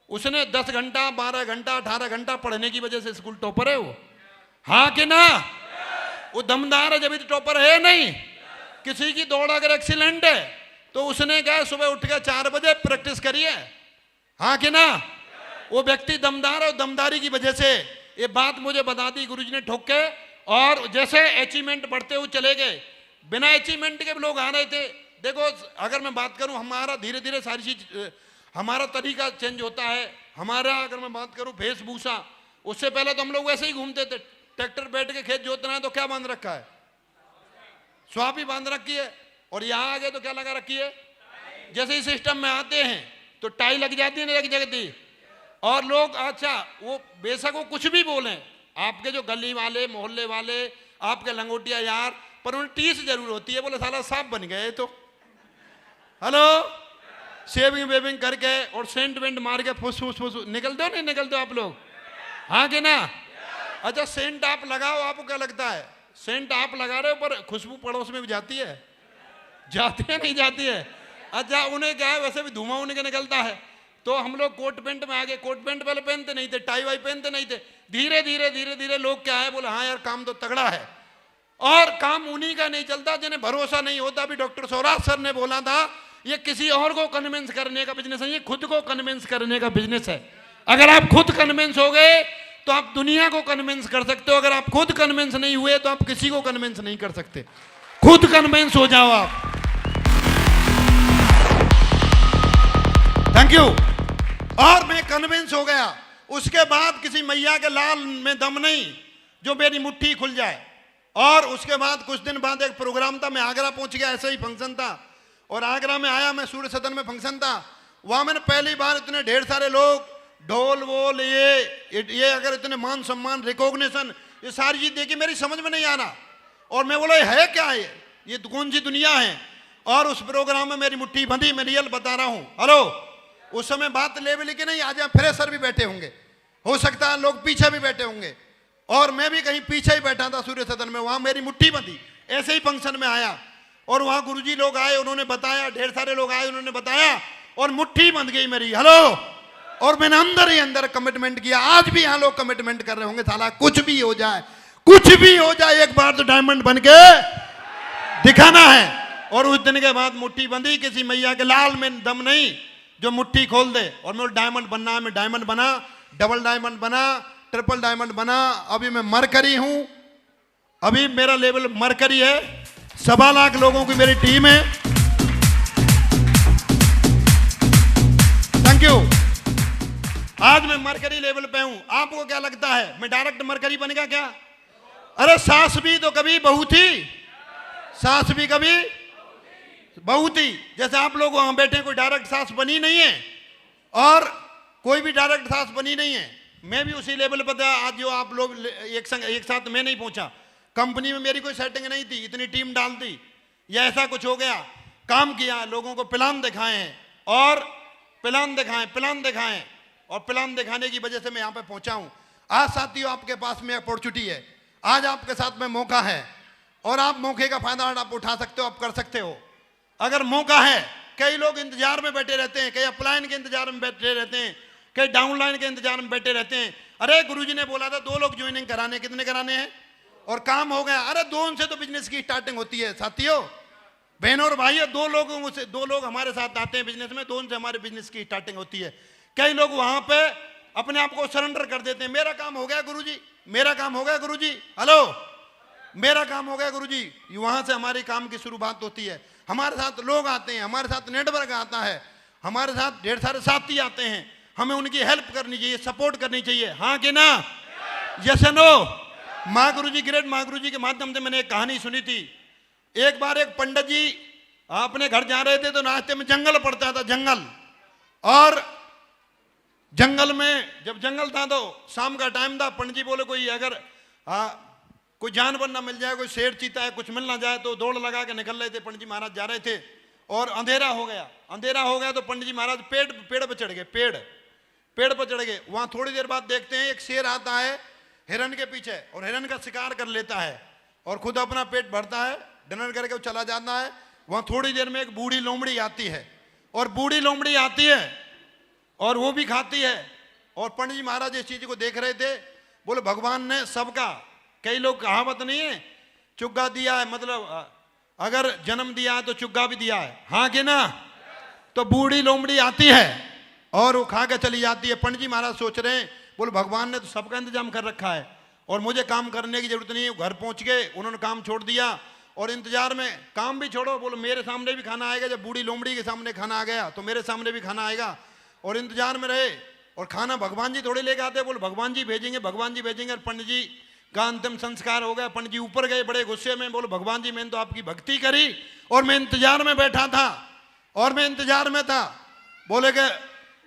उसने 10 घंटा 12 घंटा 18 घंटा पढ़ने की वजह से स्कूल टॉपर है वो? हाँ कि ना? वो दमदार है जब टॉपर है नहीं। किसी की दौड़ अगर एक्सीलेंट है तो उसने कहा सुबह उठ के 4 बजे प्रैक्टिस करिए। हाँ कि ना? वो व्यक्ति दमदार है, दमदारी की वजह से। ये बात मुझे बता दी गुरुजी ने ठोक के। और जैसे अचीवमेंट बढ़ते हुए चले गए, बिना अचीवमेंट के लोग आ रहे थे। देखो अगर मैं बात करूं, हमारा धीरे धीरे सारी चीज, हमारा तरीका चेंज होता है। हमारा अगर मैं बात करूं वेशभूषा, उससे पहले तो हम लोग वैसे ही घूमते थे। ट्रैक्टर बैठ के खेत जोतना है तो क्या बांध रखा है? स्वापी बांध रखी है। और यहाँ आ गए तो क्या लगा रखी है? जैसे इस सिस्टम में आते हैं तो टाई लग जाती है, लग जाती। और लोग अच्छा वो बेशक वो कुछ भी बोलें, आपके जो गली वाले मोहल्ले वाले आपके लंगोटिया यार, पर उन्हें टीस जरूर होती है। बोले साला सांप बन गए तो। हेलो, शेविंग वेविंग करके और सेंट वेंट मार के फुस फुस फुस निकलते हो नहीं निकलते हो आप लोग? हाँ कि ना? अच्छा सेंट आप लगाओ, आपको क्या लगता है सेंट आप लगा रहे हो पर खुशबू पड़ोस में भी जाती है? जाती है नहीं जाती है? अच्छा उन्हें क्या है वैसे भी धुआं उनके निकलता है। तो हम लोग कोट पैंट में आ गए। कोट पैंट पहले पहनते नहीं थे, टाई वाई पहनते नहीं थे। धीरे धीरे धीरे धीरे लोग क्या है बोले हाँ यार काम तो तगड़ा है। और काम उन्हीं का नहीं चलता जिन्हें भरोसा नहीं होता। अभी डॉक्टर सौराज सर ने बोला था ये किसी और को कन्विंस करने का बिजनेस है, ये खुद को कन्विंस करने का बिजनेस है। अगर आप खुद कन्विंस हो गए तो आप दुनिया को कन्विंस कर सकते हो। अगर आप खुद कन्विंस नहीं हुए तो आप किसी को कन्विंस नहीं कर सकते। खुद कन्विंस हो जाओ आप। Thank you. और मैं कन्विंस हो गया। उसके बाद किसी मैया के लाल में दम नहीं जो मेरी मुट्ठी खुल जाए। और उसके बाद कुछ दिन बाद एक प्रोग्राम था, मैं आगरा पहुंच गया, ऐसे ही फंक्शन था। और आगरा में आया मैं, सूर्य सदन में फंक्शन था। वहां मैंने पहली बार इतने ढेर सारे लोग, ढोल वोल, ये अगर इतने मान सम्मान रिकॉग्निशन, ये सारी चीज देखी मेरी समझ में नहीं आना। और मैं बोला है क्या ये कौन सी दुनिया है? और उस प्रोग्राम में मेरी मुट्ठी बंधी, मैं रियल बता रहा हूं। हेलो, उस समय बात लेवल की नहीं, आज यहाँ फ्रेशर भी बैठे होंगे, हो सकता है लोग पीछे भी बैठे होंगे। और मैं भी कहीं पीछे ही बैठा था सूर्य सदन में, वहां मेरी मुट्ठी बंधी। ऐसे ही फंक्शन में आया और वहां गुरुजी लोग आए, उन्होंने बताया, ढेर सारे लोग आए, उन्होंने बताया और मुट्ठी बंध गई मेरी। हेलो, और मैंने अंदर ही अंदर कमिटमेंट किया। आज भी यहाँ लोग कमिटमेंट कर रहे होंगे, साला कुछ भी हो जाए, कुछ भी हो जाए, एक बार तो डायमंड बन के दिखाना है। और उस दिन के बाद मुट्ठी बंधी। किसी मैया के लाल में दम नहीं जो मुट्ठी खोल दे। और मैं डायमंड बनना है, मैं डायमंड बना, डबल डायमंड बना, ट्रिपल डायमंड बना। अभी मैं मरकरी हूं, अभी मेरा लेवल मरकरी है। 1.25 लाख लोगों की मेरी टीम है। Thank you. आज मैं मरकरी लेवल पे हूं। आपको क्या लगता है मैं डायरेक्ट मरकरी बन गया क्या? अरे सास भी तो कभी बहू थी, सास भी कभी बहू थी। जैसे आप लोग वहां बैठे कोई डायरेक्ट सास बनी नहीं है और कोई भी डायरेक्ट सास बनी नहीं है। मैं भी उसी लेवल पर था। आज जो आप लोग एक साथ मैं नहीं पहुंचा, कंपनी में मेरी कोई सेटिंग नहीं थी, इतनी टीम डाल दी या ऐसा कुछ हो गया। काम किया, लोगों को प्लान दिखाए हैं और प्लान दिखाएं, प्लान दिखाएं, और प्लान दिखाने की वजह से मैं यहाँ पे पहुंचा हूं। आज साथियों आपके पास में अपॉर्चुनिटी है, आज आपके साथ में मौका है, और आप मौके का फायदा आप उठा सकते हो, आप कर सकते हो। अगर मौका है, कई लोग इंतजार में बैठे रहते हैं, कई अपलाइन के इंतजार में बैठे रहते हैं, कई डाउनलाइन के इंतजार में बैठे रहते हैं। अरे गुरुजी ने बोला था 2 लोग ज्वाइनिंग कराने, कितने कराने हैं और काम हो गया। अरे 2 से तो बिजनेस की स्टार्टिंग होती है साथियों, बहनों और भाइयों। 2 लोग हमारे साथ आते हैं बिजनेस में, 2 से हमारे बिजनेस की स्टार्टिंग होती है। कई लोग वहां पे अपने आप को सरेंडर कर देते हैं, मेरा काम हो गया गुरुजी, मेरा काम हो गया गुरुजी, हेलो मेरा काम हो गया गुरुजी। वहां से हमारी काम की शुरुआत होती है। हमारे साथ लोग आते हैं, हमारे साथ नेटवर्क आता है, हमारे साथ ढेर सारे साथी आते हैं, हमें उनकी हेल्प करनी चाहिए, सपोर्ट करनी चाहिए, हाँ कि ना, यस नो। महागुरुजी, ग्रेट महागुरुजी के माध्यम से मैंने एक कहानी सुनी थी। एक बार एक पंडित जी अपने घर जा रहे थे, तो रास्ते में जंगल पड़ता था, जंगल। और जंगल में जब जंगल था तो शाम का टाइम था, पंडित जी बोले कोई अगर कोई जानवर ना मिल जाए, कोई शेर चीता है, कुछ मिल ना जाए, तो दौड़ लगा के निकल रहे थे। पंडित जी महाराज जा रहे थे और अंधेरा हो गया। अंधेरा हो गया तो पंडित जी महाराज पेड़ पर चढ़ गए, पेड़ पर चढ़ गए। वहां थोड़ी देर बाद देखते हैं एक शेर आता है हिरन के पीछे, और हिरन का शिकार कर लेता है, और खुद अपना पेट भरता है, डिनर करके वो चला जाता है। वहां थोड़ी देर में एक बूढ़ी लोमड़ी आती है, और बूढ़ी लोमड़ी आती है और वो भी खाती है। और पंडित जी महाराज इस चीज को देख रहे थे, बोले भगवान ने सबका, कई लोग कहावत नहीं है, चुग्गा दिया है, मतलब अगर जन्म दिया है तो चुग्गा भी दिया है, हाँ कि ना। तो बूढ़ी लोमड़ी आती है और वो खा के चली जाती है। पंडित जी महाराज सोच रहे हैं, बोले भगवान ने तो सबका इंतजाम कर रखा है और मुझे काम करने की जरूरत नहीं है। घर पहुंच गए, उन्होंने काम छोड़ दिया और इंतजार में, काम भी छोड़ो, बोलो मेरे सामने भी खाना आएगा। जब बूढ़ी लोमड़ी के सामने खाना आ गया तो मेरे सामने भी खाना आएगा, और इंतजार में रहे। और खाना भगवान जी थोड़े लेके आते, बोले भगवान जी भेजेंगे, भगवान जी भेजेंगे। और पंडित जी का अंतिम संस्कार हो गया। पंडित जी ऊपर गए बड़े गुस्से में, बोले भगवान जी मैंने तो आपकी भक्ति करी और मैं इंतजार में बैठा था, और मैं इंतजार में था। बोले कि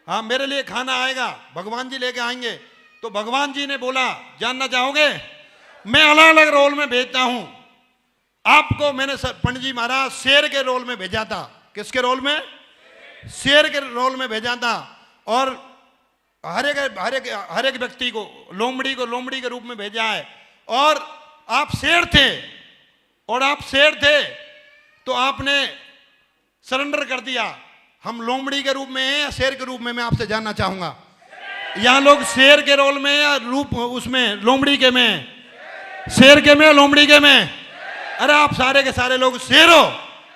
हाँ मेरे लिए खाना आएगा, भगवान जी लेके आएंगे। तो भगवान जी ने बोला, जानना चाहोगे, मैं अलग अलग रोल में भेजता हूं आपको। मैंने पंडित जी महाराज शेर के रोल में भेजा था। किसके रोल में? शेर के रोल में भेजा था। और हर एक व्यक्ति को, लोमड़ी को लोमड़ी के रूप में भेजा है। और आप शेर थे, और आप शेर थे तो आपने सरेंडर कर दिया। हम लोमड़ी के रूप में हैं या शेर के रूप में, मैं आपसे जानना चाहूंगा। यहाँ लोग शेर के रोल में या रूप उसमें लोमड़ी के में, शेर के में या लोमड़ी के में? अरे आप सारे के सारे लोग शेर हो।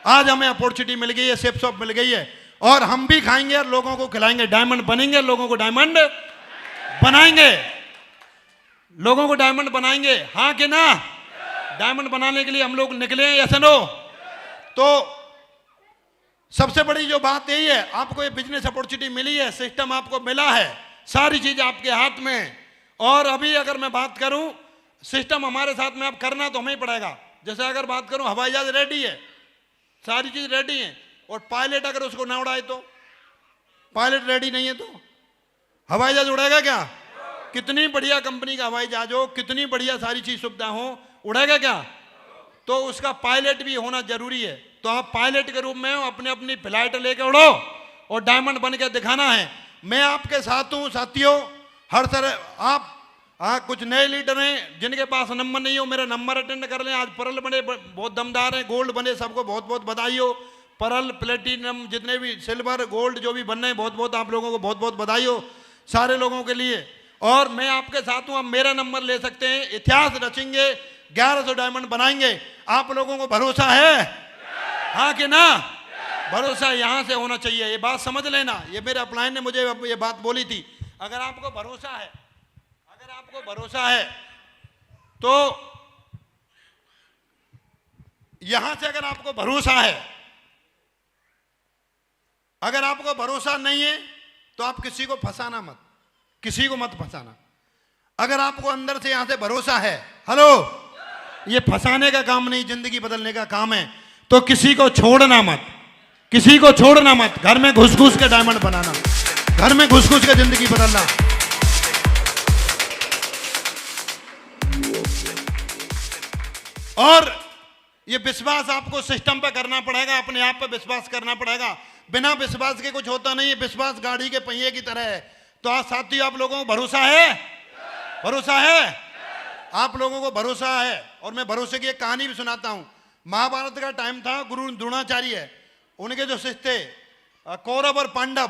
आज हमें अपॉर्चुनिटी मिल गई है, शेफ शॉप मिल गई है, और हम भी खाएंगे और लोगों को खिलाएंगे। डायमंड बनेंगे, लोगों को डायमंड बनाएंगे, लोगों को डायमंड बनाएंगे, हाँ कि ना। डायमंड बनाने के लिए हम लोग निकले हैं, यस नो। तो सबसे बड़ी जो बात यही है, आपको ये बिजनेस अपॉर्चुनिटी मिली है, सिस्टम आपको मिला है, सारी चीज आपके हाथ में। और अभी अगर मैं बात करूं, सिस्टम हमारे साथ में अब करना तो हमें ही पड़ेगा। जैसे अगर बात करूं, हवाई जहाज रेडी है, सारी चीज रेडी है, और पायलट अगर उसको ना उड़ाए तो, पायलट रेडी नहीं है तो हवाई जहाज उड़ेगा क्या? कितनी बढ़िया कंपनी का हवाई जहाज हो, कितनी बढ़िया सारी चीज सुविधा हो, उड़ेगा क्या? तो उसका पायलट भी होना जरूरी है। तो आप पायलट के रूप में अपने अपनी फ्लाइट लेके उड़ो और डायमंड बन के दिखाना है। मैं आपके साथ हूं साथियों, हर तरह। आप कुछ नए लीडर हैं जिनके पास नंबर नहीं हो, मेरा नंबर अटेंड कर लें। आज परल बने बहुत दमदार हैं, गोल्ड बने, सबको बहुत बहुत बधाई हो। परल, प्लेटिनम, जितने भी सिल्वर, गोल्ड जो भी बनने, बहुत बहुत आप लोगों को बहुत बहुत बधाई हो, सारे लोगों के लिए। और मैं आपके साथ हूं, आप मेरा नंबर ले सकते हैं। इतिहास रचेंगे, 1100 डायमंड बनाएंगे। आप लोगों को भरोसा है, हाँ कि ना? भरोसा यहां से होना चाहिए, ये बात समझ लेना। ये मेरे अपलाइन ने मुझे ये बात बोली थी। अगर आपको भरोसा है, अगर आपको भरोसा है तो यहां से, अगर आपको भरोसा है, अगर आपको भरोसा नहीं है तो आप किसी को फंसाना मत, किसी को मत फंसाना। अगर आपको अंदर से यहां से भरोसा है, हेलो, ये फंसाने का काम नहीं, जिंदगी बदलने का काम है। तो किसी को छोड़ना मत, किसी को छोड़ना मत। घर में घुस घुस के डायमंड बनाना, घर में घुस घुस के जिंदगी बदलना। और ये विश्वास आपको सिस्टम पे करना पड़ेगा, अपने आप पे विश्वास करना पड़ेगा। बिना विश्वास के कुछ होता नहीं है, विश्वास गाड़ी के पहिए की तरह है। तो आज साथियों आप लोगों को भरोसा है, भरोसा है, आप लोगों को भरोसा है। और मैं भरोसे की एक कहानी भी सुनाता हूं। महाभारत का टाइम था, गुरु द्रोणाचार्य, उनके जो शिष्य थे कौरव और पांडव,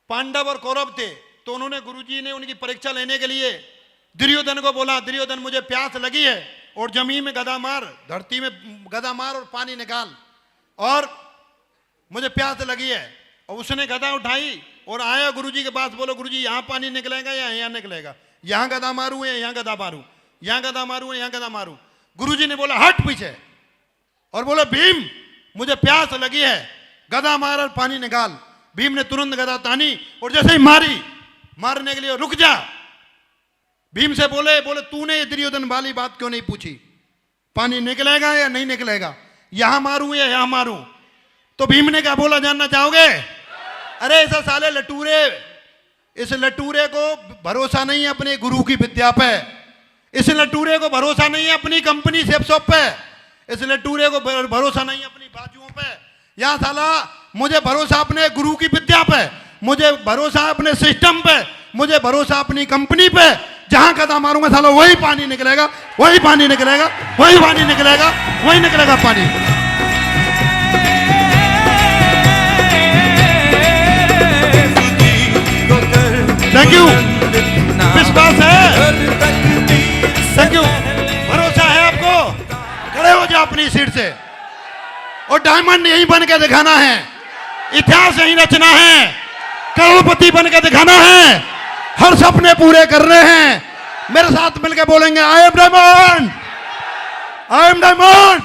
पांडव और कौरव थे। तो उन्होंने गुरुजी ने उनकी परीक्षा लेने के लिए दुर्योधन को बोला, दुर्योधन मुझे प्यास लगी है और जमीन में गदा मार, धरती में गदा मार और पानी निकाल, और मुझे प्यास लगी है। और उसने गदा उठाई और आया गुरुजी के पास, बोलो गुरुजी यहाँ पानी निकलेगा या यहाँ निकलेगा, यहाँ गदा मारूं या यहाँ गदा मारूं, यहाँ गदा मारूं या यहाँ गदा मारूं। गुरुजी ने बोला हट पीछे, और बोला भीम मुझे प्यास लगी है, गदा मार और पानी निकाल। भीम ने तुरंत गदा तानी और जैसे ही मारी, मारने के लिए रुक जा। भीम से बोले तूने ये दुर्योधन वाली बात क्यों नहीं पूछी, पानी निकलेगा या नहीं निकलेगा, यहां मारूं या यहां मारूं। तो भीम ने क्या बोला जानना चाहोगे? अरे ऐसा साले लटूरे, इस लटूरे को भरोसा नहीं है अपने गुरु की विद्या पे, इस लटूरे को भरोसा नहीं है अपनी कंपनी सेफ शॉप पे, इस लटूरे को भरोसा नहीं है अपनी बाजुओं पे। या साला मुझे भरोसा अपने गुरु की विद्या पे, मुझे भरोसा अपने सिस्टम पे, मुझे भरोसा अपनी कंपनी पे। जहां कदम मारूंगा साला वही पानी निकलेगा, वही पानी निकलेगा, वही पानी निकलेगा, वही निकलेगा पानी। थैंक यू, विश्वास है, थैंक यू, भरोसा है आपको, खड़े हो जाओ अपनी सीट से। और डायमंड यही बन के दिखाना है, इतिहास यही रचना है, करोड़पति बन के दिखाना है, हर सपने पूरे करने हैं। मेरे साथ मिलकर बोलेंगे I am diamond, I am diamond,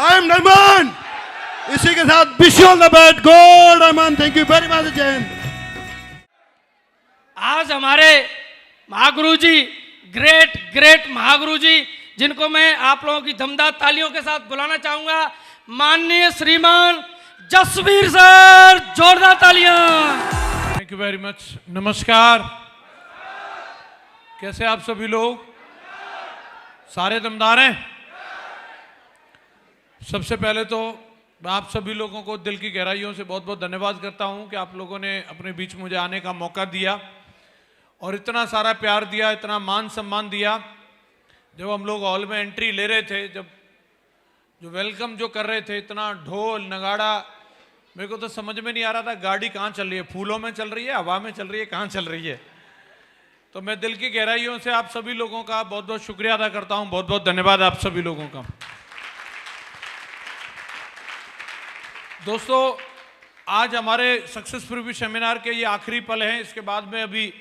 I am diamond. इसी के साथ wish you all the best, gold diamond. Thank you very much Jain. आज हमारे महागुरु जी, ग्रेट ग्रेट महागुरु जी, जिनको मैं आप लोगों की दमदार तालियों के साथ बुलाना चाहूंगा, माननीय श्रीमान जसवीर सर, जोरदार तालियां। Thank you very much. नमस्कार, कैसे आप सभी लोग? सारे दमदार हैं? सबसे पहले तो मैं आप सभी लोगों को दिल की गहराइयों से बहुत बहुत धन्यवाद करता हूं कि आप लोगों ने अपने बीच मुझे आने का मौका दिया और इतना सारा प्यार दिया, इतना मान सम्मान दिया। जब हम लोग हॉल में एंट्री ले रहे थे, जब जो वेलकम जो कर रहे थे, इतना ढोल नगाड़ा, मेरे को तो समझ में नहीं आ रहा था गाड़ी कहाँ चल रही है, फूलों में चल रही है, हवा में चल रही है, कहाँ चल रही है। तो मैं दिल की गहराइयों से आप सभी लोगों का बहुत बहुत शुक्रिया अदा करता हूं, बहुत बहुत धन्यवाद आप सभी लोगों का। दोस्तों, आज हमारे सक्सेस प्रीव्यू सेमिनार के ये आखिरी पल हैं, इसके बाद में अभी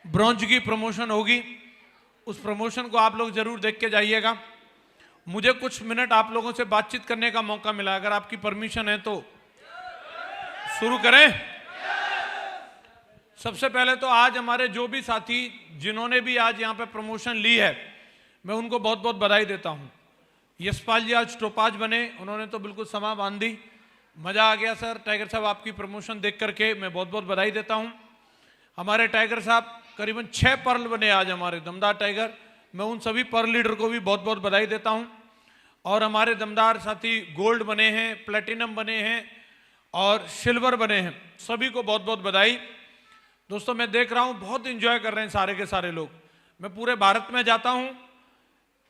ब्रॉन्ज की प्रमोशन होगी, उस प्रमोशन को आप लोग जरूर देख के जाइएगा। मुझे कुछ मिनट आप लोगों से बातचीत करने का मौका मिला, अगर आपकी परमिशन है तो शुरू करें। सबसे पहले तो आज हमारे जो भी साथी जिन्होंने भी आज यहाँ पे प्रमोशन ली है, मैं उनको बहुत बहुत बधाई देता हूँ। यशपाल जी आज टोपाज बने, उन्होंने तो बिल्कुल समा बांध दी, मजा आ गया सर। टाइगर साहब आपकी प्रमोशन देख करके मैं बहुत बहुत बधाई देता हूँ। हमारे टाइगर साहब करीबन 6 पर्ल बने आज हमारे दमदार टाइगर, मैं उन सभी पर्ल लीडर को भी बहुत बहुत बधाई देता हूँ। और हमारे दमदार साथी गोल्ड बने हैं, प्लेटिनम बने हैं और सिल्वर बने हैं, सभी को बहुत बहुत बधाई। दोस्तों, मैं देख रहा हूँ बहुत एंजॉय कर रहे हैं सारे के सारे लोग। मैं पूरे भारत में जाता हूँ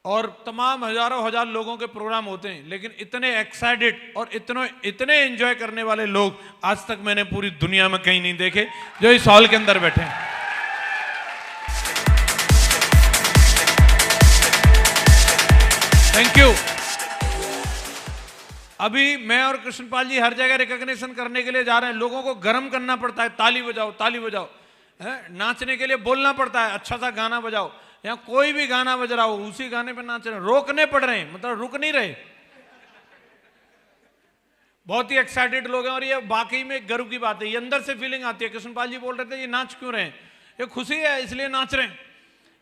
और तमाम हजारों हजार लोगों के प्रोग्राम होते हैं, लेकिन इतने एक्साइटेड और इतने एंजॉय करने वाले लोग आज तक मैंने पूरी दुनिया में कहीं नहीं देखे जो इस हॉल के अंदर बैठे हैं। Thank you. अभी मैं और कृष्णपाल जी हर जगह रिकॉग्निशन करने के लिए जा रहे हैं, लोगों को गर्म करना पड़ता है, ताली बजाओ ताली बजाओ, नाचने के लिए बोलना पड़ता है, अच्छा सा गाना बजाओ। यहाँ कोई भी गाना बज रहा हो उसी गाने पे नाच रहे हैं, रोकने पड़ रहे हैं, मतलब रुक नहीं रहे। बहुत ही एक्साइटेड लोग हैं और ये वाकई में गर्व की बात है, ये अंदर से फीलिंग आती है। कृष्णपाल जी बोल रहे थे ये नाच क्यों रहे हैं, ये खुशी है इसलिए नाच रहे हैं।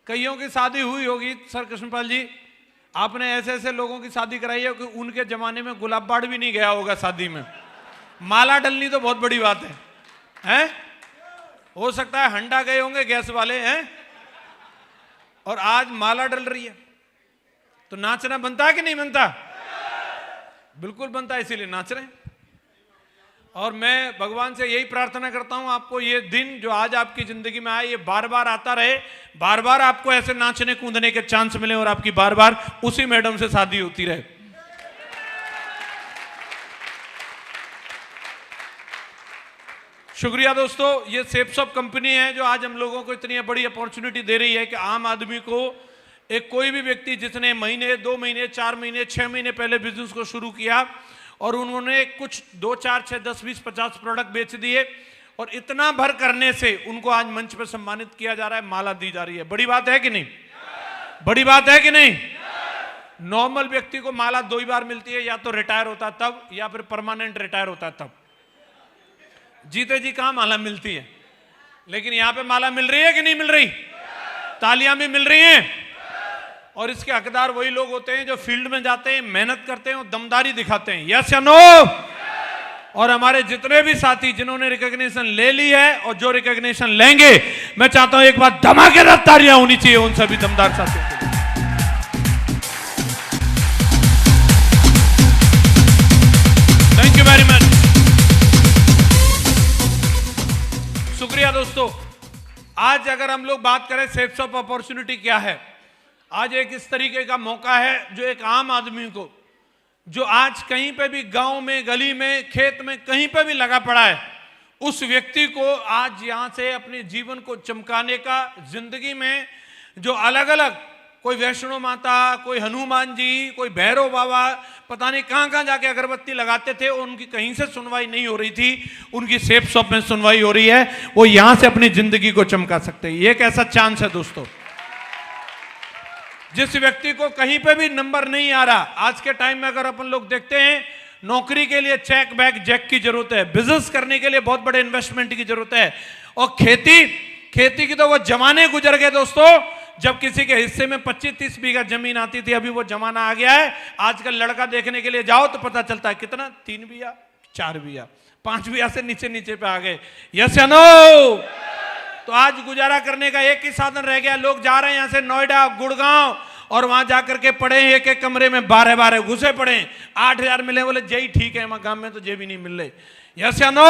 कईयों की शादी हुई होगी, सर कृष्णपाल जी आपने ऐसे ऐसे लोगों की शादी कराई है कि उनके जमाने में गुलाब बाड़ भी नहीं गया होगा शादी में, माला डलनी तो बहुत बड़ी बात है, हैं? हो सकता है हंडा गए होंगे गैस वाले, हैं? और आज माला डल रही है, तो नाचना बनता है कि नहीं बनता? बिल्कुल बनता है, इसीलिए नाच रहे हैं। और मैं भगवान से यही प्रार्थना करता हूं आपको ये दिन जो आज आपकी जिंदगी में आया ये बार बार आता रहे, बार बार आपको ऐसे नाचने कूदने के चांस मिले और आपकी बार बार उसी मैडम से शादी होती रहे। शुक्रिया दोस्तों, ये सेप्सॉप कंपनी है जो आज हम लोगों को इतनी बड़ी अपॉर्चुनिटी दे रही है कि आम आदमी को एक कोई भी व्यक्ति जिसने महीने 2 महीने 4 महीने 6 महीने पहले बिजनेस को शुरू किया और उन्होंने कुछ 2 4 6 10 20 50 प्रोडक्ट बेच दिए और इतना भर करने से उनको आज मंच पर सम्मानित किया जा रहा है, माला दी जा रही है। बड़ी बात है कि नहीं? बड़ी बात है कि नहीं? नॉर्मल व्यक्ति को माला 2 ही बार मिलती है, या तो रिटायर होता तब या फिर परमानेंट रिटायर होता तब। जीते जी कहां माला मिलती है, लेकिन यहां पे माला मिल रही है कि नहीं मिल रही? तालियां भी मिल रही हैं। और इसके हकदार वही लोग होते हैं जो फील्ड में जाते हैं, मेहनत करते हैं और दमदारी दिखाते हैं। यस या नो? और हमारे जितने भी साथी जिन्होंने रिकॉग्निशन ले ली है और जो रिकॉग्निशन लेंगे, मैं चाहता हूं एक बार धमाकेदार तालियां होनी चाहिए उन सभी दमदार साथियों के लिए। Thank you very much. शुक्रिया दोस्तों। आज अगर हम लोग बात करें सेप्सॉप अपॉर्चुनिटी क्या है, आज एक इस तरीके का मौका है जो एक आम आदमी को जो आज कहीं पे भी गांव में, गली में, खेत में, कहीं पे भी लगा पड़ा है, उस व्यक्ति को आज यहां से अपने जीवन को चमकाने का, जिंदगी में जो अलग अलग कोई वैष्णो माता, कोई हनुमान जी, कोई भैरव बाबा, पता नहीं कहां कहां जाके अगरबत्ती लगाते थे और उनकी कहीं से सुनवाई नहीं हो रही थी, उनकी सेप्सॉप में सुनवाई हो रही है। वो यहां से अपनी जिंदगी को चमका सकते हैं। ये एक ऐसा चांस है दोस्तों। जिस व्यक्ति को कहीं पे भी नंबर नहीं आ रहा, आज के टाइम में अगर अपन लोग देखते हैं, नौकरी के लिए चेक बैक जैक की जरूरत है, बिजनेस करने के लिए बहुत बड़े इन्वेस्टमेंट की जरूरत है, और खेती की तो वो जमाने गुजर गए दोस्तों जब किसी के हिस्से में 25-30 बीघा जमीन आती थी। अभी वो जमाना आ गया है। आजकल लड़का देखने के लिए जाओ तो पता चलता है कितना, 3 बीघा 4 बीघा 5 बीघा से नीचे पे आ गए। यस या नो? तो आज गुजारा करने का एक ही साधन रह गया। लोग जा रहे हैं यहां से नोएडा, गुड़गांव, और वहां जाकर के पड़े एक एक कमरे में 12 घुसे पड़े। 8,000 मिले, बोले जय ठीक है, गांव में तो जय भी नहीं मिल रहे। यस या नो?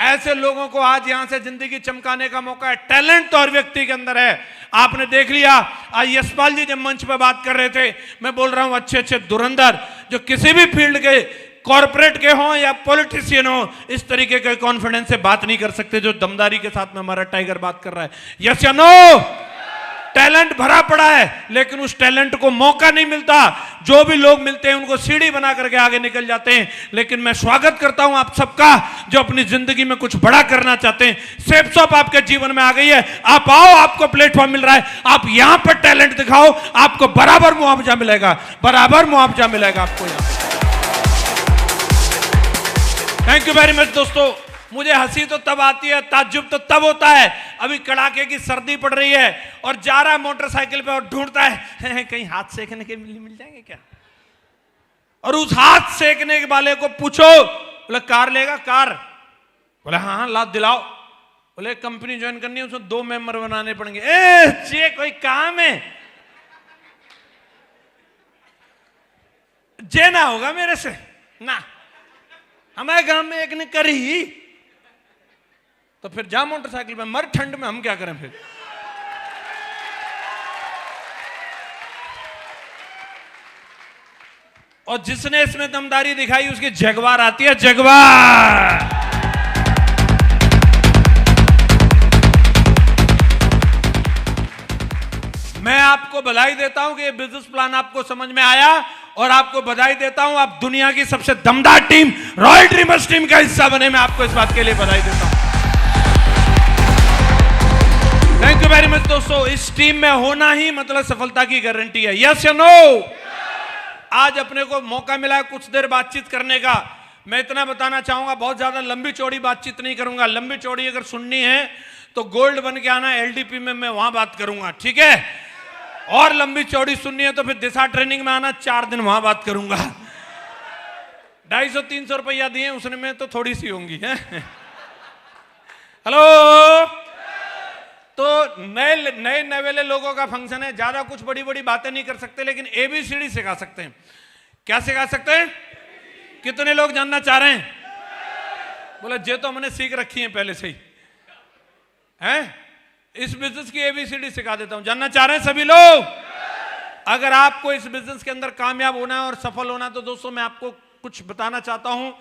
ऐसे लोगों को आज यहां से जिंदगी चमकाने का मौका है। टैलेंट तो हर व्यक्ति के अंदर है। आपने देख लिया, आज यशपाल जी जब मंच पर बात कर रहे थे, मैं बोल रहा हूं अच्छे धुरंधर जो किसी भी फील्ड के, कॉर्पोरेट के हों या पॉलिटिशियन हो, इस तरीके के कॉन्फिडेंस से बात नहीं कर सकते जो दमदारी के साथ में हमारा टाइगर बात कर रहा है। यस या नो? टैलेंट भरा पड़ा है, लेकिन उस टैलेंट को मौका नहीं मिलता। जो भी लोग मिलते हैं उनको सीढ़ी बना करके आगे निकल जाते हैं। लेकिन मैं स्वागत करता हूं आप सबका जो अपनी जिंदगी में कुछ बड़ा करना चाहते हैं। सेप्सॉप आपके जीवन में आ गई है, आप आओ, आपको प्लेटफॉर्म मिल रहा है, आप यहां पर टैलेंट दिखाओ, आपको बराबर मुआवजा मिलेगा, बराबर मुआवजा मिलेगा आपको यहां। थैंक यू वेरी मच दोस्तों। मुझे हंसी तो तब आती है, ताज्जुब तो तब होता है, अभी कड़ाके की सर्दी पड़ रही है और जा रहा है मोटरसाइकिल पे और ढूंढता है कहीं हाथ सेकने के मिल जाएंगे क्या, और उस हाथ सेकने वाले को पूछो, बोले कार लेगा? कार? बोले हाँ ला दिलाओ। बोले कंपनी ज्वाइन करनी है, उसमें 2 मेंबर बनाने पड़ेंगे। ये कोई काम है? जे ना होगा मेरे से ना, हमारे गांव में एक ने करी, तो फिर जा मोटरसाइकिल पे मर ठंड में, हम क्या करें फिर? और जिसने इसमें दमदारी दिखाई उसकी जगवार आती है, जगवार। मैं आपको बधाई देता हूं कि ये बिजनेस प्लान आपको समझ में आया, और आपको बधाई देता हूं आप दुनिया की सबसे दमदार टीम रॉयल ड्रीमर्स टीम का हिस्सा बने। मैं आपको इस बात के लिए बधाई देता हूं। थैंक यू वेरी मच दोस्तों। इस टीम में होना ही मतलब सफलता की गारंटी है। यस या नो? आज अपने को मौका मिला है कुछ देर बातचीत करने का। मैं इतना बताना चाहूंगा, बहुत ज्यादा लंबी चौड़ी बातचीत नहीं करूंगा। लंबी चौड़ी अगर सुननी है तो गोल्ड बन के आना, एलडीपी में मैं वहां बात करूंगा, ठीक है? और लंबी चौड़ी सुननी है तो फिर दिशा ट्रेनिंग में आना, 4 दिन वहां बात करूंगा। 250-300 रुपया दिए, उसने में तो थोड़ी सी होंगी है। हेलो, तो नए नवेले लोगों का फंक्शन है, ज्यादा कुछ बड़ी बड़ी बातें नहीं कर सकते, लेकिन ABCD सिखा सकते हैं। क्या सिखा सकते हैं? कितने लोग जानना चाह रहे हैं? बोला जे तो हमने सीख रखी है पहले से ही हैं। इस बिजनेस की एबीसीडी सिखा देता हूं, जानना चाह रहे हैं सभी लोग? अगर आपको इस बिजनेस के अंदर कामयाब होना है और सफल होना है तो दोस्तों मैं आपको कुछ बताना चाहता हूं।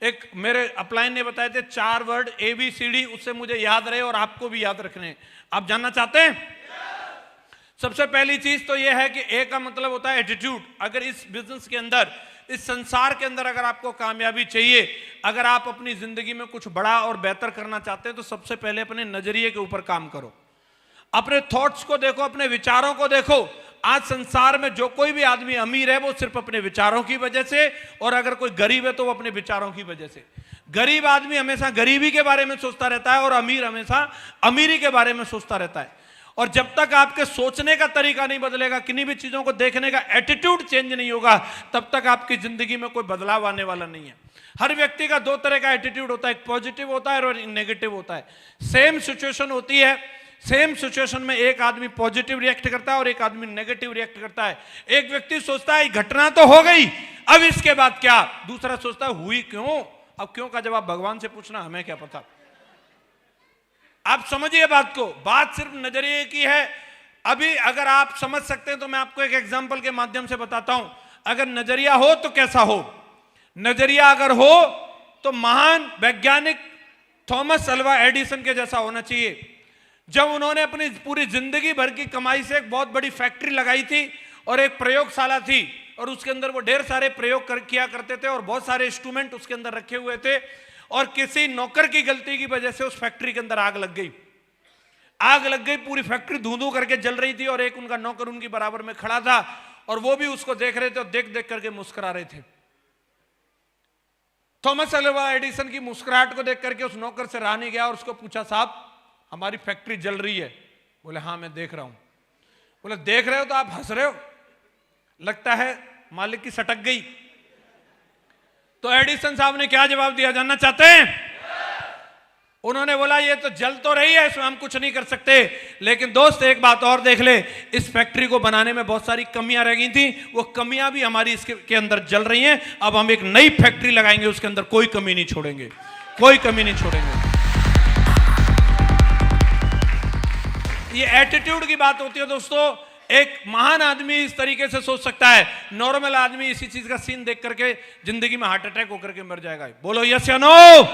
एक मेरे अपलाइन ने बताए थे 4 वर्ड एबीसीडी, उससे मुझे याद रहे और आपको भी याद रखने हैं। आप जानना चाहते हैं? सबसे पहली चीज तो यह है कि ए का मतलब होता है एटीट्यूड। अगर इस बिजनेस के अंदर, इस संसार के अंदर अगर आपको कामयाबी चाहिए, अगर आप अपनी जिंदगी में कुछ बड़ा और बेहतर करना चाहते हैं तो सबसे पहले अपने नजरिए के ऊपर काम करो, अपने थॉट्स को देखो, अपने विचारों को देखो। आज संसार में जो कोई भी आदमी अमीर है वो सिर्फ अपने विचारों की वजह से, और अगर कोई गरीब है तो वो अपने विचारों की वजह से। गरीब आदमी हमेशा गरीबी के बारे में सोचता रहता है और अमीर हमेशा अमीरी के बारे में सोचता रहता है। और जब तक आपके सोचने का तरीका नहीं बदलेगा, किन्हीं भी चीजों को देखने का एटीट्यूड चेंज नहीं होगा, तब तक आपकी जिंदगी में कोई बदलाव आने वाला नहीं है। हर व्यक्ति का 2 तरह का एटीट्यूड होता है, एक पॉजिटिव होता है और एक नेगेटिव होता है। सेम सिचुएशन होती है, सेम सिचुएशन में एक आदमी पॉजिटिव रिएक्ट करता है और एक आदमी नेगेटिव रिएक्ट करता है। एक व्यक्ति सोचता है घटना तो हो गई, अब इसके बाद क्या? दूसरा सोचता है हुई क्यों? अब क्यों का जवाब भगवान से पूछना, हमें क्या पता। आप समझिए बात को, बात सिर्फ नजरिए की है। अभी अगर आप समझ सकते हैं तो मैं आपको एक एग्जांपल के माध्यम से बताता हूं। अगर नजरिया हो तो कैसा हो? नजरिया अगर हो तो महान वैज्ञानिक थॉमस अल्वा एडिसन के जैसा होना चाहिए। जब उन्होंने अपनी पूरी जिंदगी भर की कमाई से एक बहुत बड़ी फैक्ट्री लगाई थी और एक प्रयोगशाला थी, और उसके अंदर वो ढेर सारे प्रयोग किया करते थे और बहुत सारे इंस्ट्रूमेंट उसके अंदर रखे हुए थे, और किसी नौकर की गलती की वजह से उस फैक्ट्री के अंदर आग लग गई। आग लग गई, पूरी फैक्ट्री धू धू करके जल रही थी और एक उनका नौकर उनकी बराबर में खड़ा था और वो भी उसको देख रहे थे और देख देख करके मुस्कुरा रहे थे। थॉमस अल्वा एडिसन की मुस्कुराहट को देख करके उस नौकर से रहा नहीं गया और उसको पूछा, साहब हमारी फैक्ट्री जल रही है। बोले हाँ मैं देख रहा हूं। बोले देख रहे हो तो आप हंस रहे हो, लगता है मालिक की सटक गई। तो एडिसन साहब ने क्या जवाब दिया, जानना चाहते हैं? उन्होंने बोला ये तो जल तो रही है, इसमें हम कुछ नहीं कर सकते, लेकिन दोस्त एक बात और देख ले, इस फैक्ट्री को बनाने में बहुत सारी कमियां रह गई थी, वो कमियां भी हमारी इसके अंदर जल रही हैं। अब हम एक नई फैक्ट्री लगाएंगे, उसके अंदर कोई कमी नहीं छोड़ेंगे, कोई कमी नहीं छोड़ेंगे। ये एटीट्यूड की बात होती है दोस्तों। एक महान आदमी इस तरीके से सोच सकता है, नॉर्मल आदमी इसी चीज का सीन देख करके जिंदगी में हार्ट अटैक होकर के मर जाएगा। बोलो यस या नो?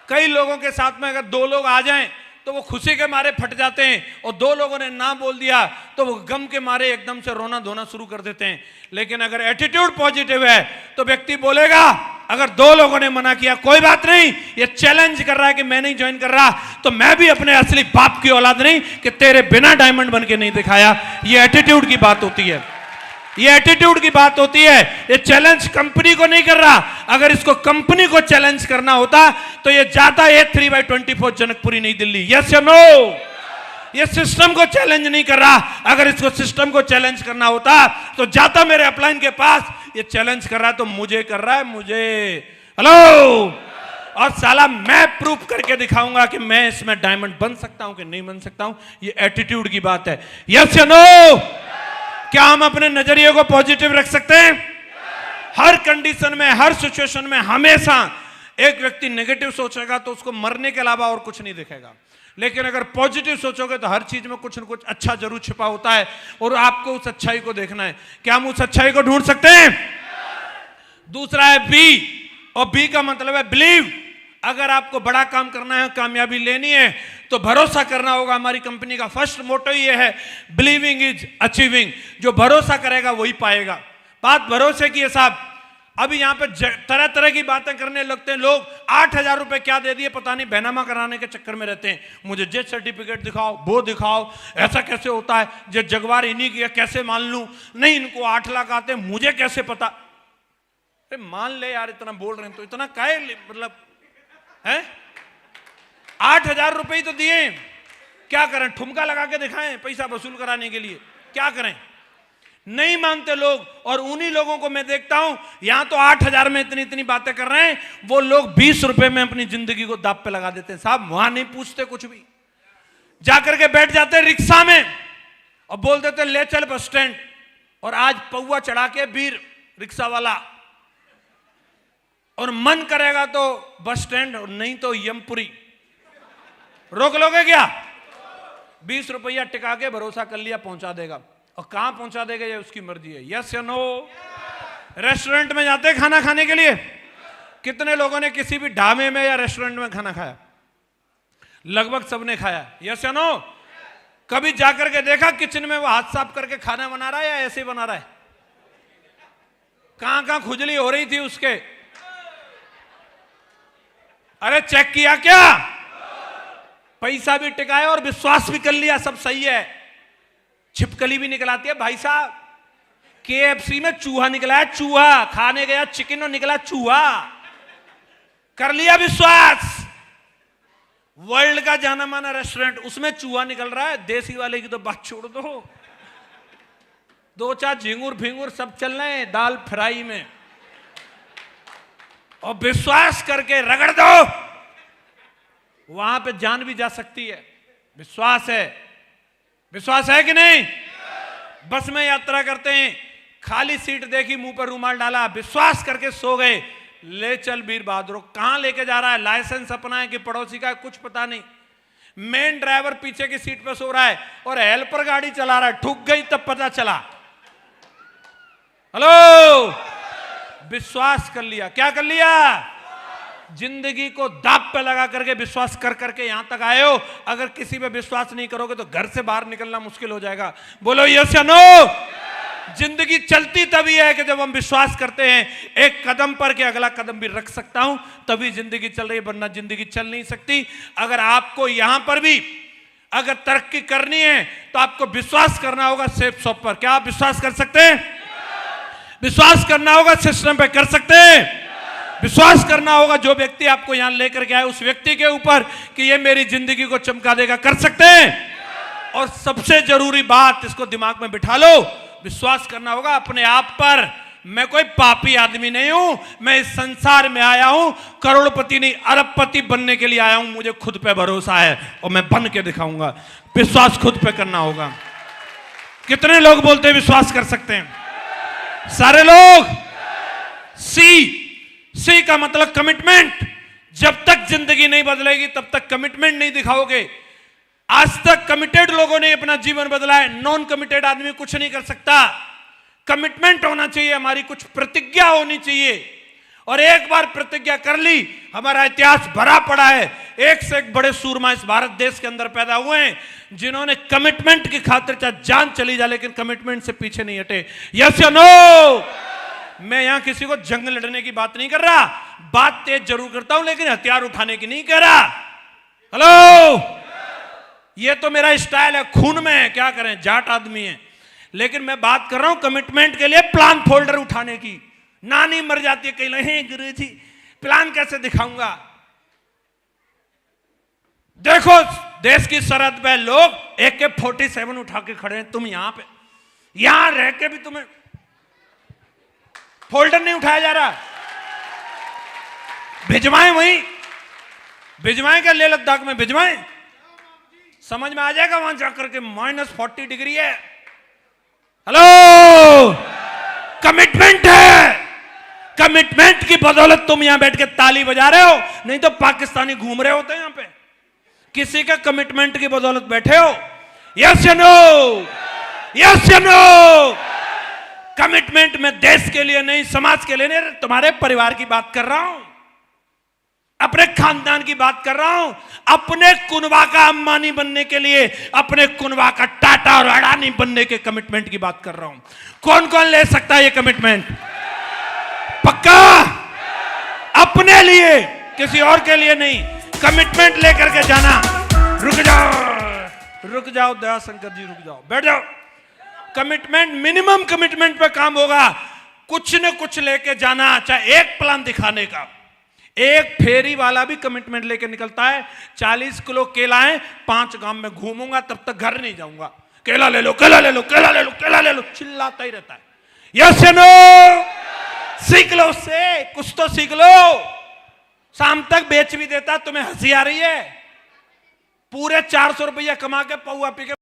कई लोगों के साथ में अगर 2 लोग आ जाएं तो वो खुशी के मारे फट जाते हैं, और 2 लोगों ने ना बोल दिया तो वो गम के मारे एकदम से रोना धोना शुरू कर देते हैं। लेकिन अगर एटीट्यूड पॉजिटिव है तो व्यक्ति बोलेगा, अगर 2 लोगों ने मना किया कोई बात नहीं, ये चैलेंज कर रहा है कि मैं नहीं ज्वाइन कर रहा, तो मैं भी अपने असली बाप की औलाद नहीं कि तेरे बिना डायमंड बन के नहीं दिखाया। ये एटीट्यूड की बात होती है, ये एटीट्यूड की बात होती है। ये चैलेंज कंपनी को नहीं कर रहा, अगर इसको कंपनी को चैलेंज करना होता तो ये जाता A3/24 जनकपुरी नई दिल्ली। यस या नो? ये सिस्टम को चैलेंज नहीं कर रहा, अगर इसको सिस्टम को चैलेंज करना होता तो जाता मेरे अपलाइन के पास। ये चैलेंज कर रहा है तो मुझे कर रहा है, मुझे। हेलो, और साला मैं प्रूफ करके दिखाऊंगा कि मैं इसमें डायमंड बन सकता हूं कि नहीं बन सकता हूं। ये एटीट्यूड की बात है। यस या नो? क्या हम अपने नजरिए को पॉजिटिव रख सकते हैं? हर कंडीशन में, हर सिचुएशन में हमेशा एक व्यक्ति नेगेटिव सोचेगा तो उसको मरने के अलावा और कुछ नहीं दिखेगा, लेकिन अगर पॉजिटिव सोचोगे तो हर चीज में कुछ न कुछ अच्छा जरूर छिपा होता है और आपको उस अच्छाई को देखना है। क्या हम उस अच्छाई को ढूंढ सकते हैं? दूसरा है बी, और बी का मतलब है बिलीव। अगर आपको बड़ा काम करना है, कामयाबी लेनी है, तो भरोसा करना होगा। हमारी कंपनी का फर्स्ट मोटो ये है, बिलीविंग इज अचीविंग। जो भरोसा करेगा वही पाएगा। बात भरोसे की है साहब। अभी यहां पे तरह तरह की बातें करने लगते हैं लोग। 8,000 रुपए क्या दे दिए पता नहीं, बैनामा कराने के चक्कर में रहते हैं। मुझे जे सर्टिफिकेट दिखाओ, वो दिखाओ, ऐसा कैसे होता है, जे जगवार इन्हीं की है, कैसे मान लूं? नहीं, इनको 8 लाख आते हैं, मुझे कैसे पता? अरे मान ले यार, इतना बोल रहे हैं तो इतना काहे, मतलब है? 8,000 रुपए ही तो दिए, क्या करें? ठुमका लगा के दिखाएं पैसा वसूल कराने के लिए? क्या करें? नहीं मानते लोग। और उन्हीं लोगों को मैं देखता हूं, यहां तो 8,000 में इतनी इतनी बातें कर रहे हैं, वो लोग 20 रुपए में अपनी जिंदगी को दांव पे लगा देते हैं। साहब वहां नहीं पूछते कुछ भी, जाकर के बैठ जाते हैं रिक्शा में और बोल देते ले चल बस स्टैंड। और आज पौवा चढ़ा के बीर रिक्शा वाला और मन करेगा तो बस स्टैंड, और नहीं तो यमपुरी। रोक लोगे क्या? 20 रुपया टिका के भरोसा कर लिया पहुंचा देगा, और कहां पहुंचा देगा ये उसकी मर्जी है। यस या नो? रेस्टोरेंट में जाते हैं खाना खाने के लिए, कितने लोगों ने किसी भी ढाबे में या रेस्टोरेंट में खाना खाया? लगभग सबने खाया। यस या नो? कभी जाकर के देखा किचन में वो हाथ साफ करके खाना बना रहा है या ऐसे ही बना रहा है? कहां कहां खुजली हो रही थी उसके? अरे चेक किया क्या? पैसा भी टिकाया और विश्वास भी कर लिया सब सही है। छिपकली भी निकल आती है भाई साहब। KFC में चूहा निकला है, चूहा खाने गया चिकन और निकला चूहा, कर लिया विश्वास। वर्ल्ड का जाना माना रेस्टोरेंट, उसमें चूहा निकल रहा है, देसी वाले की तो बात छोड़ दो। 2-4 झिंगुर फिंगुर सब चल रहे हैं दाल फ्राई में, और विश्वास करके रगड़ दो, वहां पे जान भी जा सकती है। विश्वास है, विश्वास है कि नहीं? बस में यात्रा करते हैं, खाली सीट देखी, मुंह पर रुमाल डाला, विश्वास करके सो गए। ले चल वीर बहादुर, कहां लेके जा रहा है? लाइसेंस अपना है कि पड़ोसी का है, कुछ पता नहीं। मेन ड्राइवर पीछे की सीट पे सो रहा है और हेल्पर गाड़ी चला रहा है, ठुक गई तब पता चला। हेलो, विश्वास कर लिया। क्या कर लिया? जिंदगी को दांव पे लगा करके विश्वास कर करके यहां तक आए हो। अगर किसी पे विश्वास नहीं करोगे तो घर से बाहर निकलना मुश्किल हो जाएगा। बोलो यस या नो? जिंदगी चलती तभी है कि जब हम विश्वास करते हैं एक कदम पर कि अगला कदम भी रख सकता हूं, तभी जिंदगी चल रही है, वरना जिंदगी चल नहीं सकती। अगर आपको यहां पर भी अगर तरक्की करनी है तो आपको विश्वास करना होगा सेफ शॉप पर। क्या आप विश्वास कर सकते हैं? विश्वास करना होगा सिस्टम पे, कर सकते हैं? विश्वास करना होगा जो व्यक्ति आपको यहां लेकर के आए उस व्यक्ति के ऊपर कि ये मेरी जिंदगी को चमका देगा, कर सकते हैं? और सबसे जरूरी बात, इसको दिमाग में बिठा लो, विश्वास करना होगा अपने आप पर। मैं कोई पापी आदमी नहीं हूं, मैं इस संसार में आया हूं करोड़पति नहीं अरबपति बनने के लिए आया हूं। मुझे खुद पे भरोसा है और मैं बन के दिखाऊंगा। विश्वास खुद पे करना होगा। कितने लोग बोलते हैं विश्वास कर सकते हैं? सारे लोग। सी का मतलब कमिटमेंट। जब तक जिंदगी नहीं बदलेगी तब तक कमिटमेंट नहीं दिखाओगे। आज तक कमिटेड लोगों ने अपना जीवन बदला है, नॉन कमिटेड आदमी कुछ नहीं कर सकता। कमिटमेंट होना चाहिए, हमारी कुछ प्रतिज्ञा होनी चाहिए, और एक बार प्रतिज्ञा कर ली, हमारा इतिहास भरा पड़ा है। एक से एक बड़े सूरमा इस भारत देश के अंदर पैदा हुए हैं जिन्होंने कमिटमेंट की खातिर चाहे जान चली जाए लेकिन कमिटमेंट से पीछे नहीं हटे। यस या नो? मैं यहां किसी को जंग लड़ने की बात नहीं कर रहा, बात तेज जरूर करता हूं लेकिन हथियार उठाने की नहीं कह रहा। हेलो, ये तो मेरा स्टाइल है, खून में है, क्या करें, जाट आदमी है। लेकिन मैं बात कर रहा हूं कमिटमेंट के लिए प्लान फोल्डर उठाने की। नानी मर जाती है कहीं, नहीं गुरुजी प्लान कैसे दिखाऊंगा? देखो देश की सरहद पे लोग AK-47 उठा के खड़े हैं, तुम यहां पे यहां रह के भी तुम्हें फोल्डर नहीं उठाया जा रहा। भिजवाएं वहीं, भिजवाएं क्या लेह लद्दाख में भिजवाएं? समझ में आ जाएगा वहां जाकर के -40 डिग्री है। हेलो, कमिटमेंट है। कमिटमेंट की बदौलत तुम यहां बैठ के ताली बजा रहे हो, नहीं तो पाकिस्तानी घूम रहे होते हैं यहां पे। किसी का कमिटमेंट की बदौलत बैठे हो। यस या नो? यस या नो? कमिटमेंट में देश के लिए नहीं, समाज के लिए नहीं, तुम्हारे परिवार की बात कर रहा हूं, अपने खानदान की बात कर रहा हूं। अपने कुनबा का अंबानी बनने के लिए, अपने कुनबा का टाटा और अडानी बनने के कमिटमेंट की बात कर रहा हूं। कौन कौन ले सकता है ये कमिटमेंट? पक्का? अपने लिए, किसी और के लिए नहीं। कमिटमेंट लेकर के जाना। रुक जाओ, रुक जाओ दयाशंकर जी, रुक जाओ, बैठ जाओ। कमिटमेंट, मिनिमम कमिटमेंट पे काम होगा। कुछ न कुछ लेके जाना, चाहे एक प्लान दिखाने का। एक फेरी वाला भी कमिटमेंट लेके निकलता है, 40 किलो केला है, 5 गांव में घूमूंगा तब तक घर नहीं जाऊंगा। केला ले लो, केला ले लो, केला ले लो, केला ले लो, चिल्लाता ही रहता है। यस या नो? सीख लो उससे, कुछ तो सीख लो। शाम तक बेच भी देता, तुम्हें हंसी आ रही है। पूरे 400 रुपया कमा के पौआ पी के